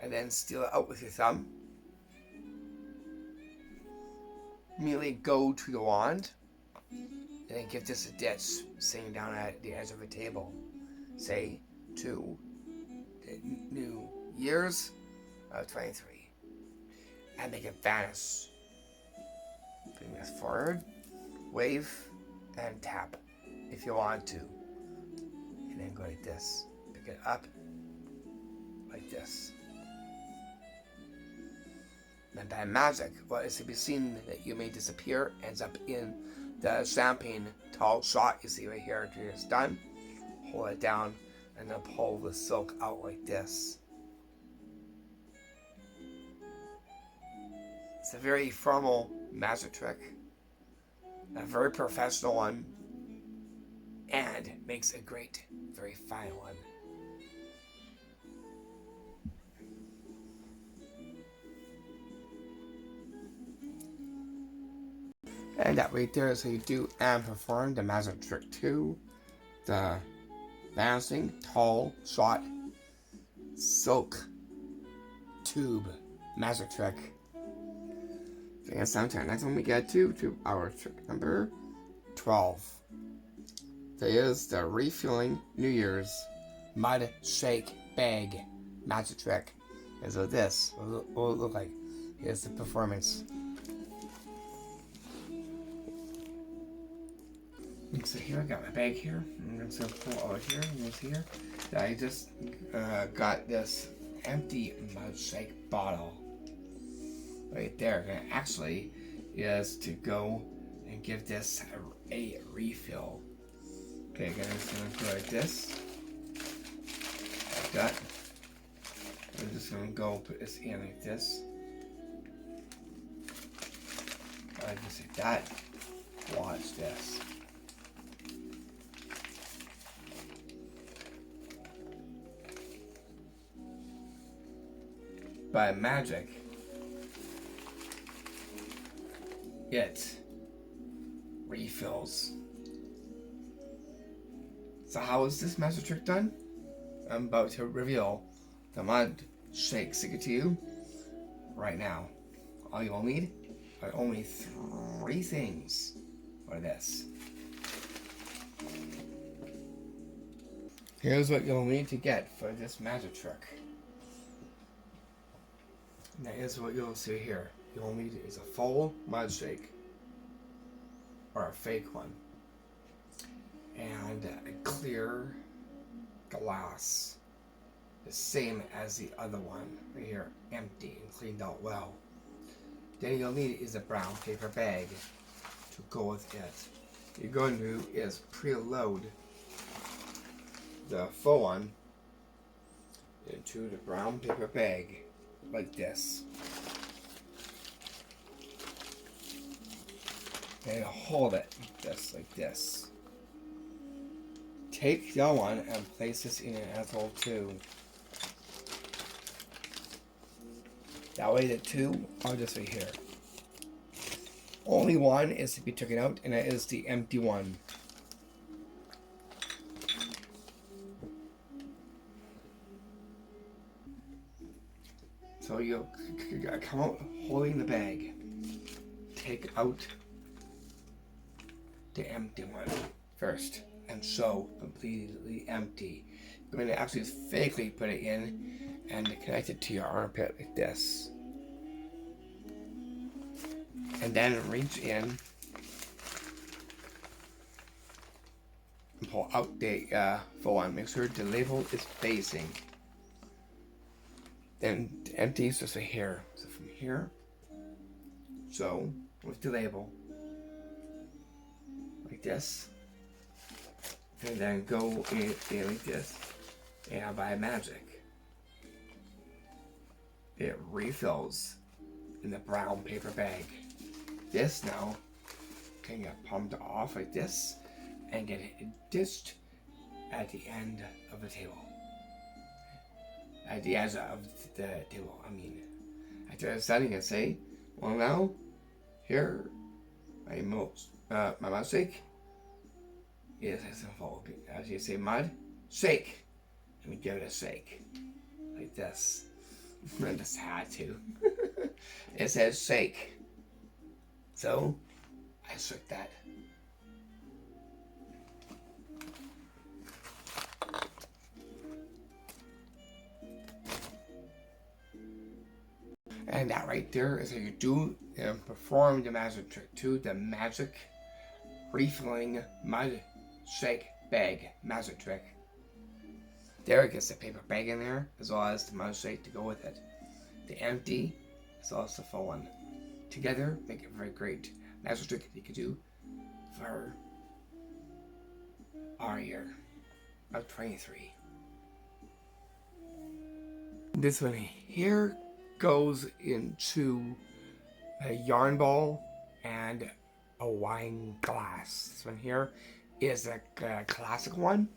And then steal it out with your thumb. Immediately go to the wand. And then give this a ditch, sitting down at the edge of a table. Say, to the New Year's of 23. And make it vanish. Bring this forward, wave, and tap if you want to. And then go like this. Pick it up like this. And by magic, what is to be seen that you may disappear ends up in the champagne tall shot you see right here after it's done. Hold it down and then pull the silk out like this. It's a very formal magic trick, a very professional one, and makes a great, very fine one. And that right there is how you do and perform the magic trick 2, the vanishing tall shot silk tube magic trick. So yes, sometime next one we get to our trick number 12. That is the refueling New Year's mud shake bag magic trick. And so this will look like. Here's the performance. So here I got my bag here. I'm just gonna pull out here. You see here that I just got this empty mud shake bottle right there. And actually is to go and give this a refill. Okay, guys, I'm gonna go like this. Like that. I'm just gonna go put this in like this. Just like that. Watch this. By magic, it refills. So how is this magic trick done? I'm about to reveal the mud shake secret to you right now. All you will need are only 3 things for this. Here's what you'll need to get for this magic trick. That is what you'll see here. You'll need is a full mud shake, or a fake one, and a clear glass, the same as the other one right here, empty and cleaned out well. Then you'll need is a brown paper bag to go with it. What you're going to do is preload the full one into the brown paper bag like this. And hold it just like this. Take the other one and place this in an asshole too. That way the 2 are just right here. Only one is to be taken out, and that is the empty one. So you'll come out holding the bag. Take out the empty one first, and show completely empty. You're going to actually fakely put it in and connect it to your armpit like this. And then reach in and pull out the full one. Make sure the label is facing. Then the empty is just right here. So from here, so with the label, like this, and then go in like this, and by magic, it refills in the brown paper bag. This now can get pumped off like this and get it dished at the end of the table. At the edge of the table, I mean. After setting it, say, well now, here, my mud shake is as involved. As you say, mud shake. Let me give it a shake. Like this. I just had to. It says shake. So, I shook that. And that right there is how you do perform the magic trick too. The magic refilling mud shake bag magic trick. There it gets the paper bag in there, as well as the mud shake to go with it. The empty, as well as the full one. Together, make a very great magic trick you could do for our year of 23. This one here goes into a yarn ball and a wine glass. This one here is a classic one.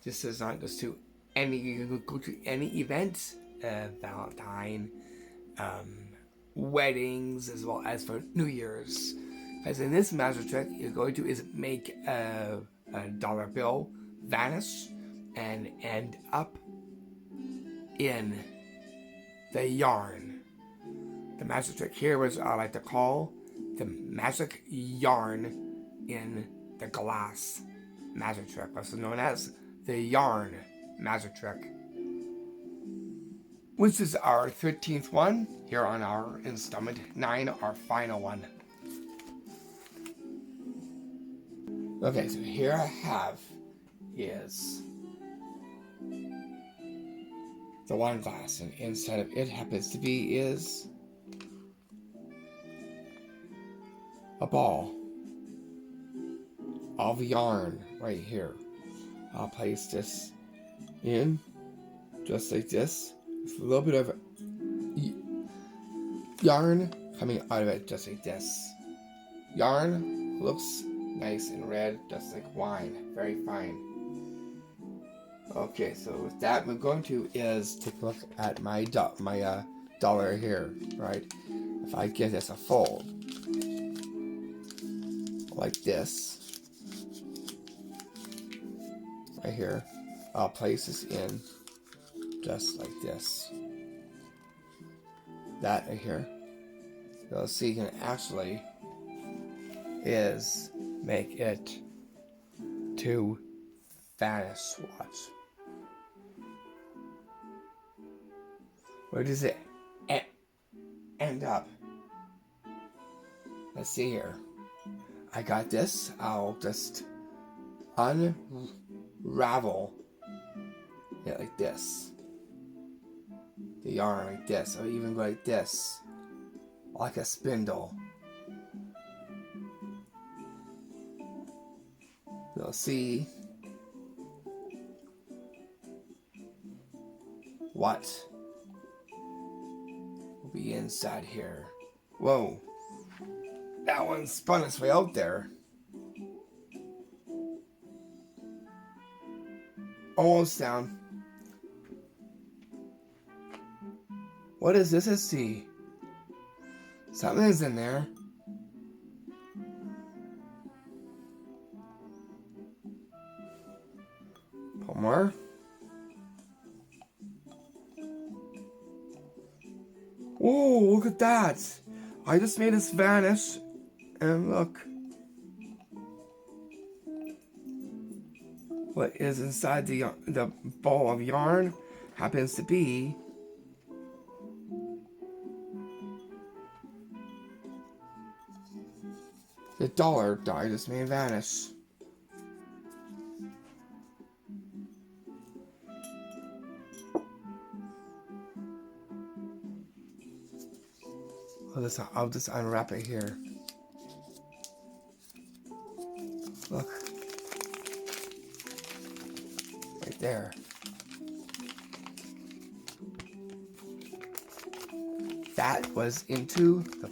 This is not just to go to any event, Valentine, weddings, as well as for New Year's. As in this magic trick, you're going to is make a dollar bill vanish and end up in the yarn. The magic trick here was I like to call the magic yarn in the glass magic trick, also known as the yarn magic trick. which is our 13th one here on our installment 9, our final one. Okay, so here I have is the wine glass, and inside of it happens to be is a ball of yarn right here. I'll place this in just like this. With a little bit of yarn coming out of it just like this. Yarn looks nice and red, just like wine. Very fine. Okay, so with that, we're going to is take a look at my dollar here, right? If I give this a fold like this, right here, I'll place this in just like this. That right here. You'll see you can actually is make it to vanish. Watch. Where does it end up? Let's see here. I got this. I'll just unravel it like this. The yarn like this, or even like this, like a spindle. You'll see what will be inside here. Whoa, that one spun its way out there. Almost down. What is this? Let's see. Something is in there. Pull more. Whoa, look at that. I just made this vanish. And look. What is inside the ball of yarn happens to be the dollar that I just made vanish. I'll just unwrap it here. Look. Right there. That was into the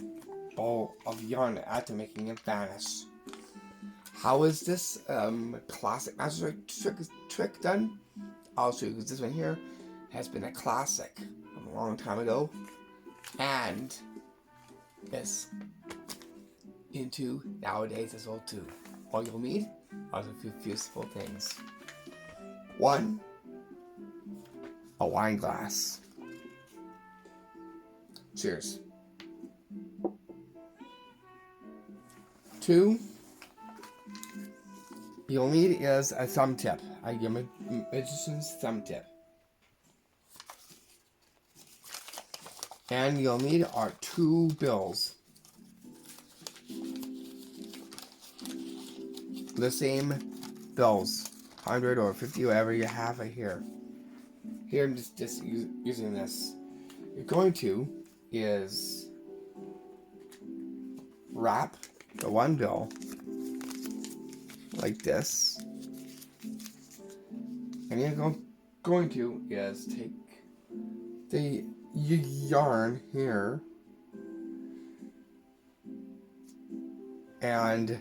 ball of yarn after making it vanish. How is this classic magic trick done? I'll show you, because this one here has been a classic a long time ago, and it's into nowadays as well too. All you'll need are a few useful things. 1, a wine glass. Cheers. 2, you'll need is a thumb tip. I give a magician's thumb tip. And you'll need are 2 bills. The same bills, 100 or 50, whatever you have right here. Here I'm just using this. You're going to is wrap the 1 bill like this, and you're going to is take the yarn here and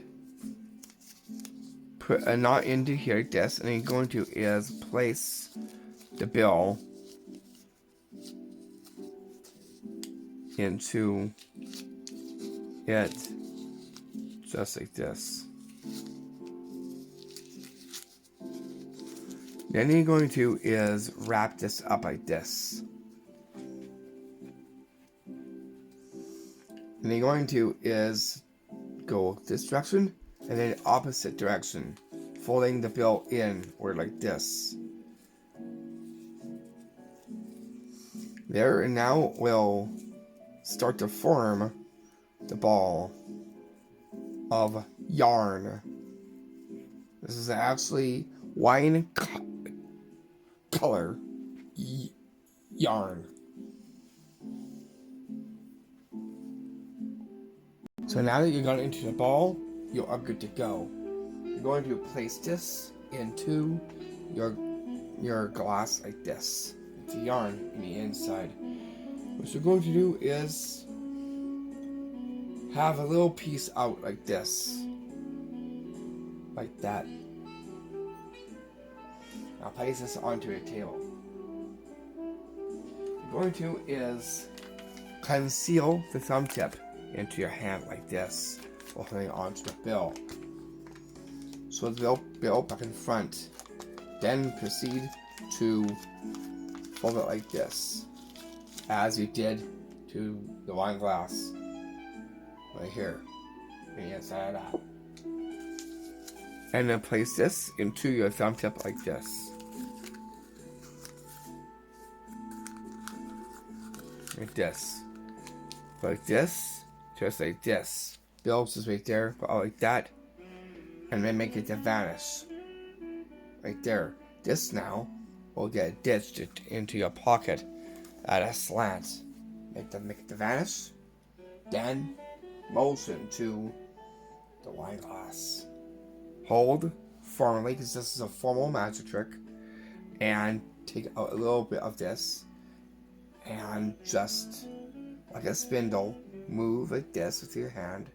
put a knot into here like this, and then you're going to is place the bill into it just like this. Then you're going to is wrap this up like this. And you're going to is go this direction and then opposite direction, folding the bill in or like this. There, and now we'll start to form the ball of yarn. This is actually wine color yarn. So now that you got it into the ball, you are good to go. You're going to place this into your glass like this. It's a yarn in the inside. What you're going to do is have a little piece out like this. Like that. Now place this onto a table. What you're going to is conceal the thumb tip into your hand like this, while holding onto the bill. So the bill back in front. Then proceed to fold it like this, as you did to the wine glass. Right here, on the inside of that. And then place this into your thumb tip like this. Like this. Like this. Just like this. Bills is right there, but all like that. And then make it to vanish. Right there. This now will get ditched into your pocket at a slant. Make it to vanish. Then motion to the wine glass. Hold formally, because this is a formal magic trick. And take out a little bit of this. And just like a spindle, move like this with your hand.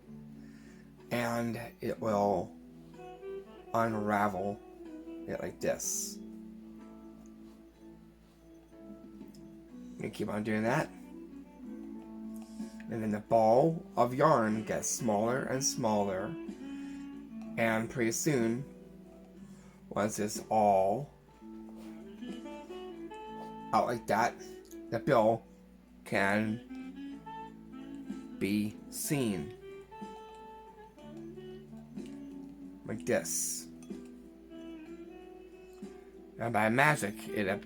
And it will unravel it like this. You keep on doing that. And then the ball of yarn gets smaller and smaller. And pretty soon, once it's all out like that, the bill can be seen. Like this. And by magic, it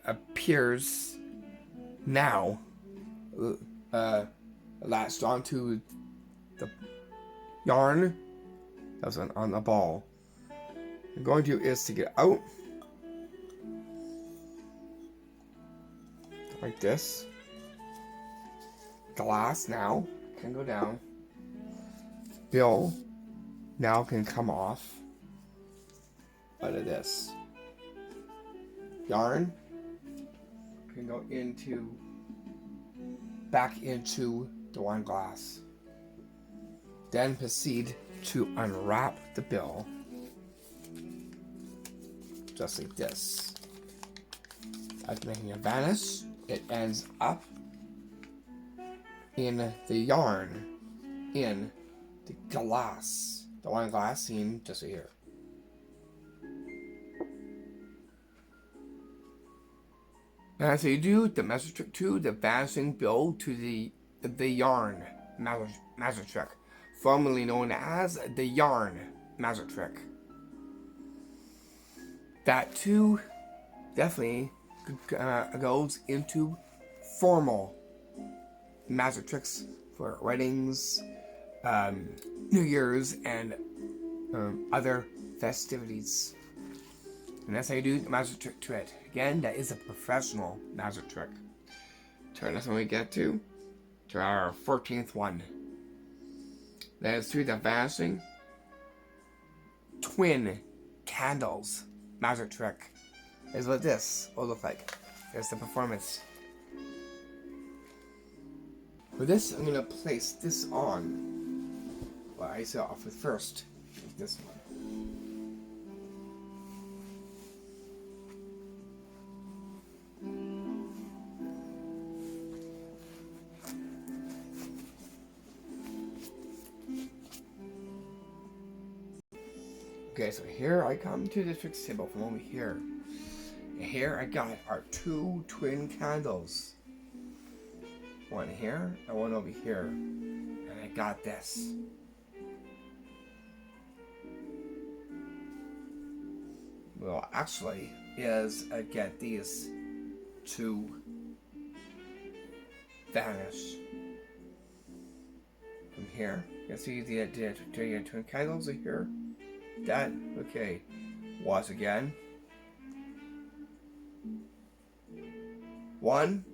appears now latched onto the yarn that was on the ball. What I'm going to do is to get out like this. Glass now can go down. Bill now can come off out of this. Yarn can go back into the wine glass. Then proceed to unwrap the bill just like this. After making it vanish, it ends up in the yarn, in the glass, the wine glass seen just right here. And as you do the magic trick 2, the vanishing bill to the yarn magic trick, formerly known as the yarn magic trick. That too definitely goes into formal magic tricks for weddings, New Year's, and other festivities. And that's how you do the magic trick to it. Again, that is a professional magic trick. Turn us when we get to our 14th one. That is through the vanishing twin candles magic trick. Is what this will look like. There's the performance. For this, I'm going to place this on. Well, I start off with first. This one. Okay, so here I come to the tricks table from over here. And here I got our 2 twin candles. One here and one over here. And I got this. Well, actually, is I get these 2 vanish. From here, you see the twin candles are here. That, okay. Once again. 1.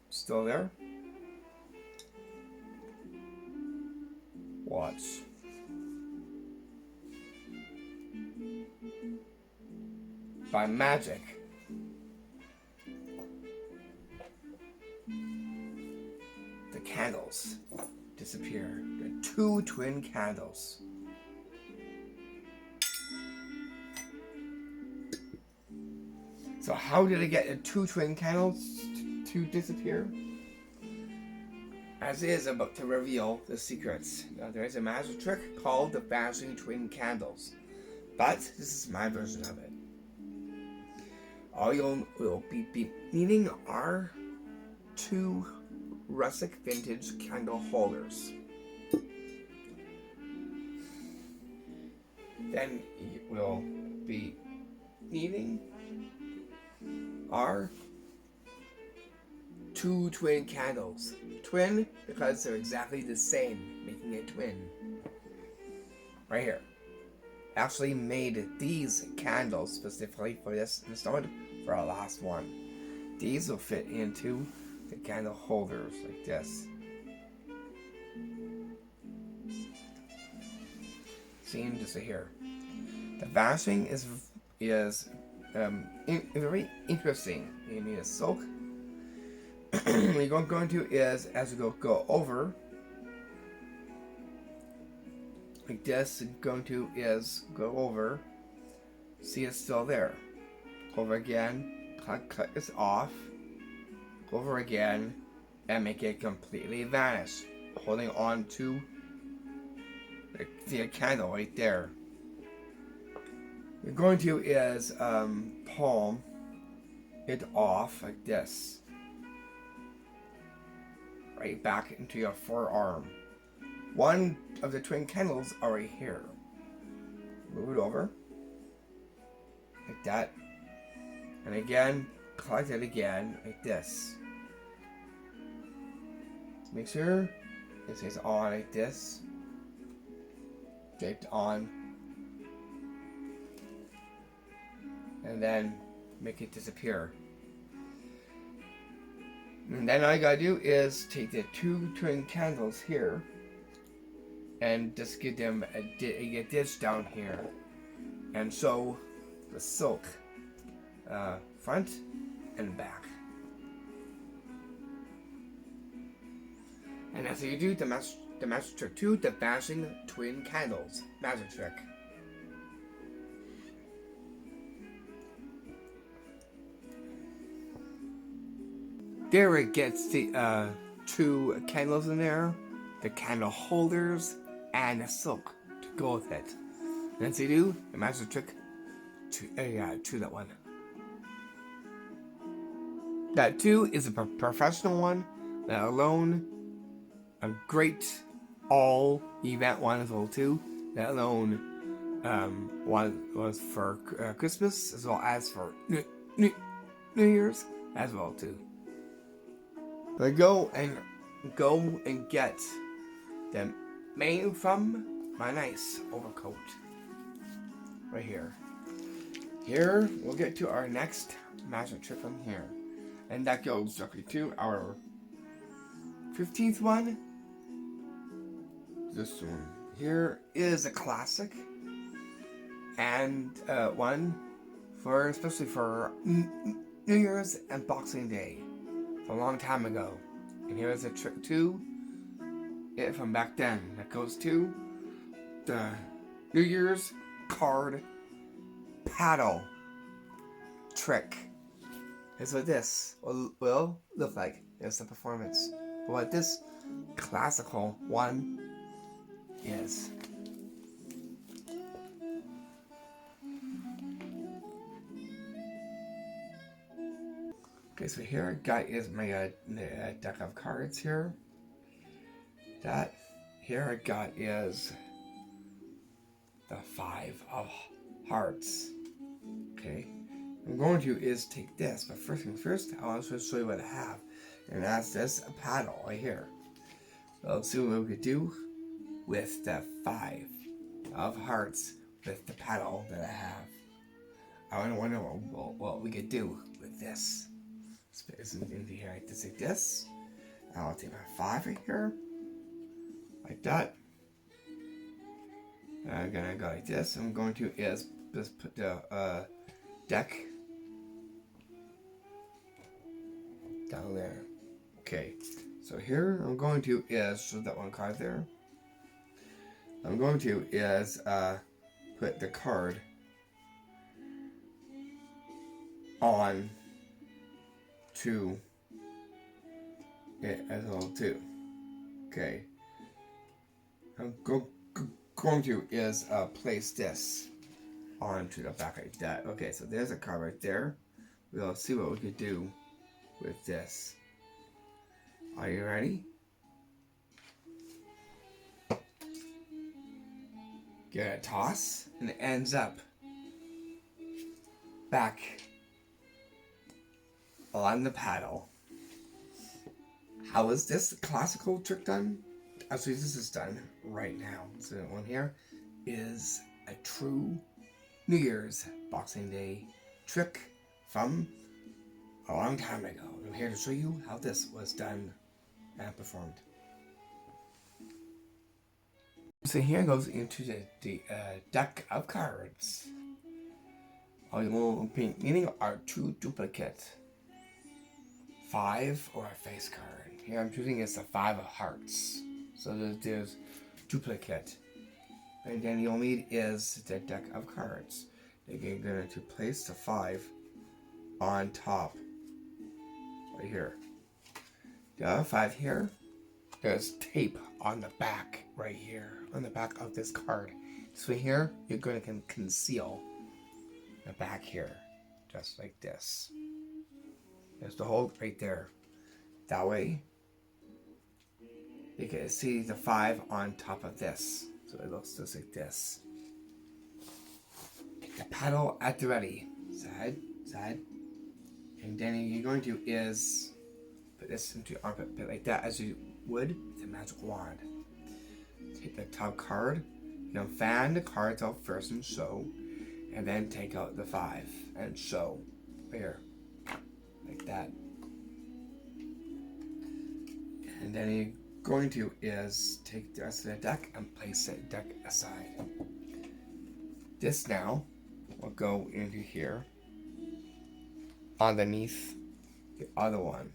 Still there. Watch. By magic, the candles disappear. The 2 twin candles. So how did I get the 2 twin candles to disappear? As is about to reveal the secrets. Now there is a magic trick called the vanishing twin candles, but this is my version of it. All you will be needing are 2 rustic vintage candle holders. Then you will be needing are 2 twin candles. Twin because they're exactly the same, making it twin. Right here. Actually made these candles specifically for this installment for our last one. These will fit into the candle holders like this. Same just here. The vanishing is very interesting. You need a silk. What you're going to do is, as you go over like this, going to is go over. See, it's still there. Go over again. Cut this off. Go over again, and make it completely vanish. Holding on to the candle right there. You're going to is palm it off like this. Right back into your forearm. One of the twin candles are right here. Move it over. Like that. And again, collect it again like this. Make sure it stays on like this. Draped on. And then make it disappear. And then all you gotta do is take the 2 twin candles here and just give them a ditch down here and sew the silk front and back. And that's how you do the magic trick 2, the vanishing twin candles magic trick. There it gets the 2 candles in there, the candle holders, and the silk to go with it. And that's how you do the magic trick to that one. That 2 is a professional one. That alone, a great all event one as well too. That alone one was for Christmas as well as for New Year's as well too. But go and get them made from my nice overcoat. Right here. Here we'll get to our next magic trick from here. And that goes directly to our 15th one. This one here is a classic. And one for especially for New Year's and Boxing Day. A long time ago. And here's a trick to it from back then. That goes to the New Year's card paddle trick. Here's what this will look like. Here's the performance. What this classical one is. Okay, so here I got is my deck of cards here. That here I got is the 5 of hearts. Okay, I'm going to is take this, but first things first, I want to show you what I have. And that's this, a paddle right here. So let's see what we could do with the 5 of hearts with the paddle that I have. I wonder what we could do with this. It's into here like this. I'll take my 5 right here, like that. I'm gonna go like this. I'm going to is just put the deck down there. Okay, so here I'm going to is show that one card there. I'm going to is put the card on to it as well too. Okay, I'm going to is place this onto the back like that. Okay, so there's a card right there. We'll see what we could do with this. Are you ready? Give it a toss, and it ends up back on the paddle. How is this classical trick done? Actually, this is done right now. So the one here is a true New Year's Boxing Day trick from a long time ago. I'm here to show you how this was done and performed. So here goes into the deck of cards. All you will be needing are 2 duplicate, 5 or a face card. Here I'm choosing is the 5 of hearts. So there's duplicate. And then you'll need is the deck of cards. You're going to place the 5 on top, right here. The other 5 here, there's tape on the back, right here, on the back of this card. So here, you're going to conceal the back here, just like this. There's the hole right there. That way, you can see the 5 on top of this. So it looks just like this. Get the paddle at the ready. Side, side. And then you're going to is put this into your armpit pit like that as you would with a magic wand. Take the top card. You know, fan the cards out first and show. And then take out the 5 and show. Here. Like that. And then you're going to is take the rest of the deck and place the deck aside. This now will go into here underneath the other one.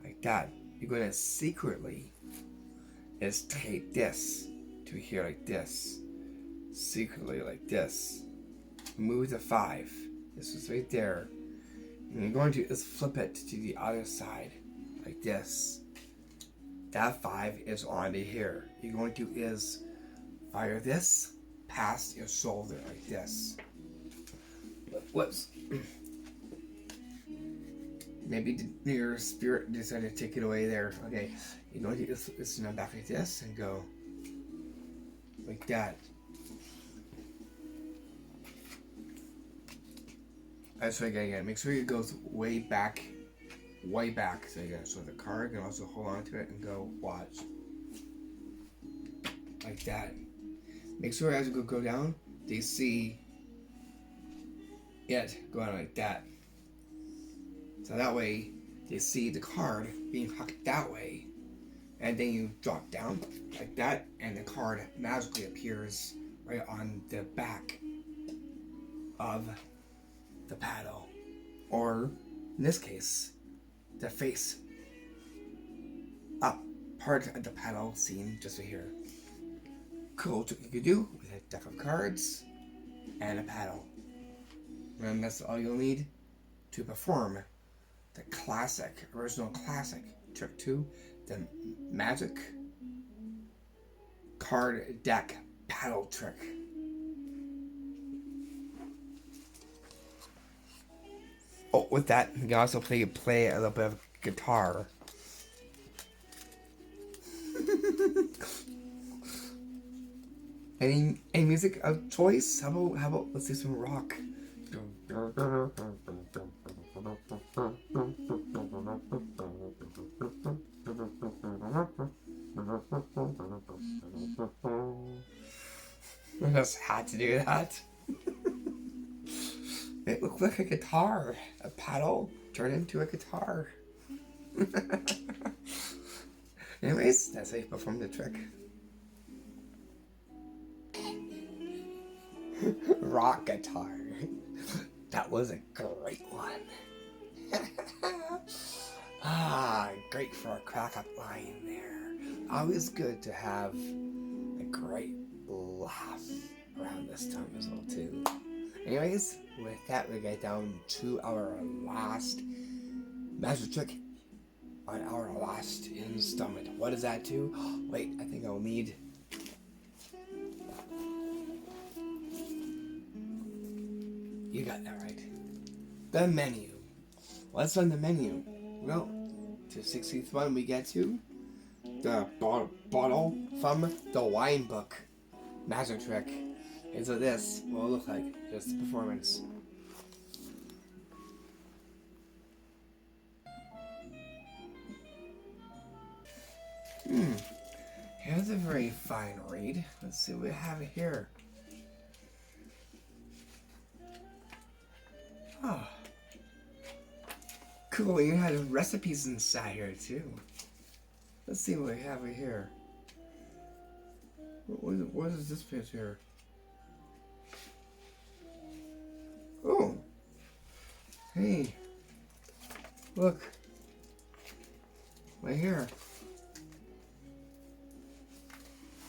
Like that. You're going to secretly is take this to here like this. Secretly like this. Move the 5. This is right there. And you're going to just flip it to the other side like this. That 5 is onto here. You're going to is fire this past your shoulder like this. Whoops. Maybe your spirit decided to take it away there. Okay, you're going to just listen back like this and go like that. That's what again. Make sure it goes way back. Way back. So you gotta show the card and also hold on to it and go watch. Like that. Make sure as you go down, they see it going like that. So that way they see the card being hucked that way. And then you drop down like that and the card magically appears right on the back of the paddle. Or in this case, the face up part of the paddle seen just right here. Cool trick you could do with a deck of cards and a paddle. And that's all you'll need to perform the classic, original classic trick 2, the magic card deck paddle trick. Oh, with that, you can also play a little bit of guitar. Any music of choice? How about let's do some rock? I just had to do that. It looked like a guitar. A paddle turned into a guitar. Anyways, that's how you perform the trick. Rock guitar. That was a great one. Great for a crack-up line there. Always good to have a great laugh around this time as well too. Anyways, with that we get down to our last magic trick on our last installment. What is that too? Wait, I think I'll need... You got that right. The menu. What's on the menu? Well, to 16th one we get to the bottle from the wine book magic trick. And so this will look like just the performance. Here's a very fine read. Let's see what we have here. Oh. Cool, you had recipes inside here too. Let's see what we have here. What is this page here? Oh. Hey. Look. Right here.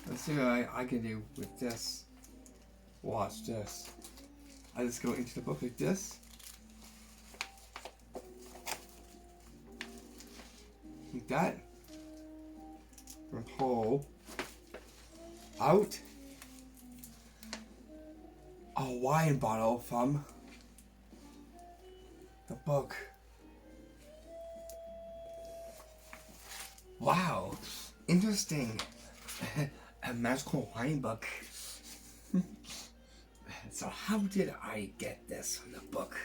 Let's see what I can do with this. Watch this. I just go into the book like this. Like that. And pull out a wine bottle from the book. Wow, interesting. A magical wine book. So how did I get this from the book?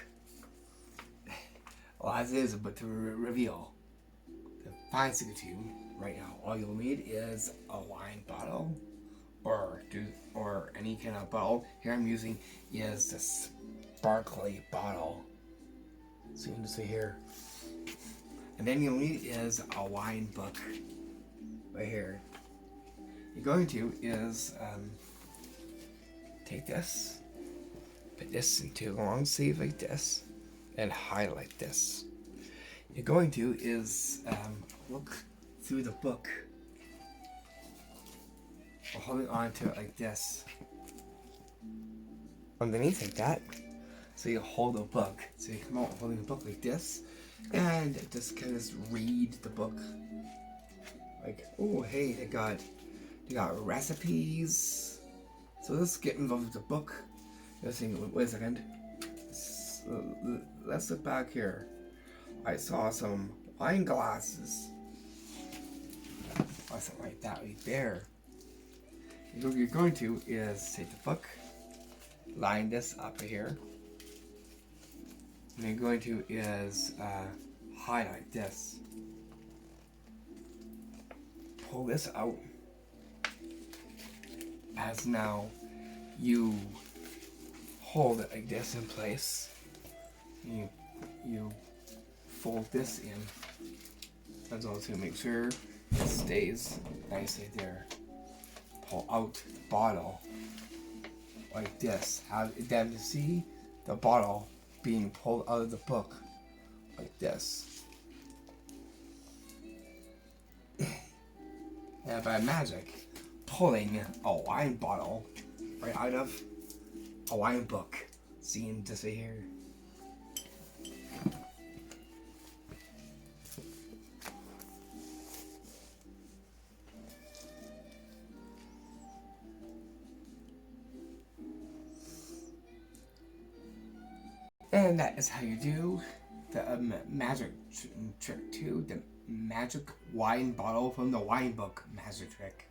Well, as is, but to reveal the fine secret to you right now, all you'll need is a wine bottle, or any kind of bottle. Here I'm using is the sparkly bottle. So you can see here. And then you'll need is a wine book right here. You're going to is take this, put this into a long sleeve like this, and highlight this. You're going to is look through the book, or holding on to it like this. Underneath like that. So you hold the book. So you come out holding the book like this, and just kind of read the book. Like, oh hey, they got recipes. So let's get involved with the book. Let's wait a second. Let's look back here. I saw some wine glasses. I said right that right there. What you're going to is take the book, line this up here, and you're going to is highlight this. Pull this out. As now you hold it like this in place. You fold this in. That's all to make sure it stays nicely there. Pull out the bottle like this. Have them to see the bottle being pulled out of the book like this. And by magic, pulling a wine bottle right out of a wine book. Seeing this right here. And that is how you do the magic trick 2, the magic wine bottle from the wine book magic trick.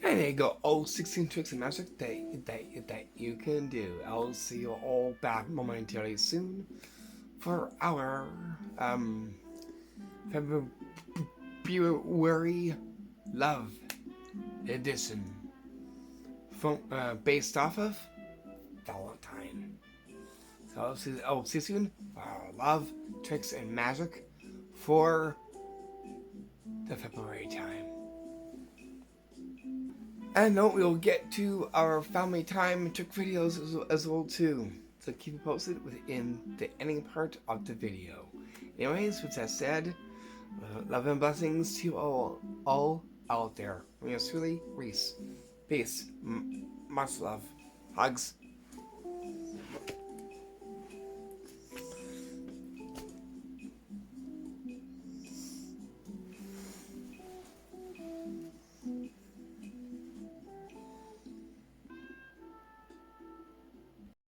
And there you go, all 16 tricks and magic that you can do. I'll see you all back momentarily soon for our February Love edition, based off of Valentine. So I'll see you soon for our love, tricks, and magic for the February time. And note, we'll get to our family time trick videos as well too. So keep it posted within the ending part of the video. Anyways, with that said, love and blessings to all out there. From yours truly, Reese. Peace. Much love. Hugs.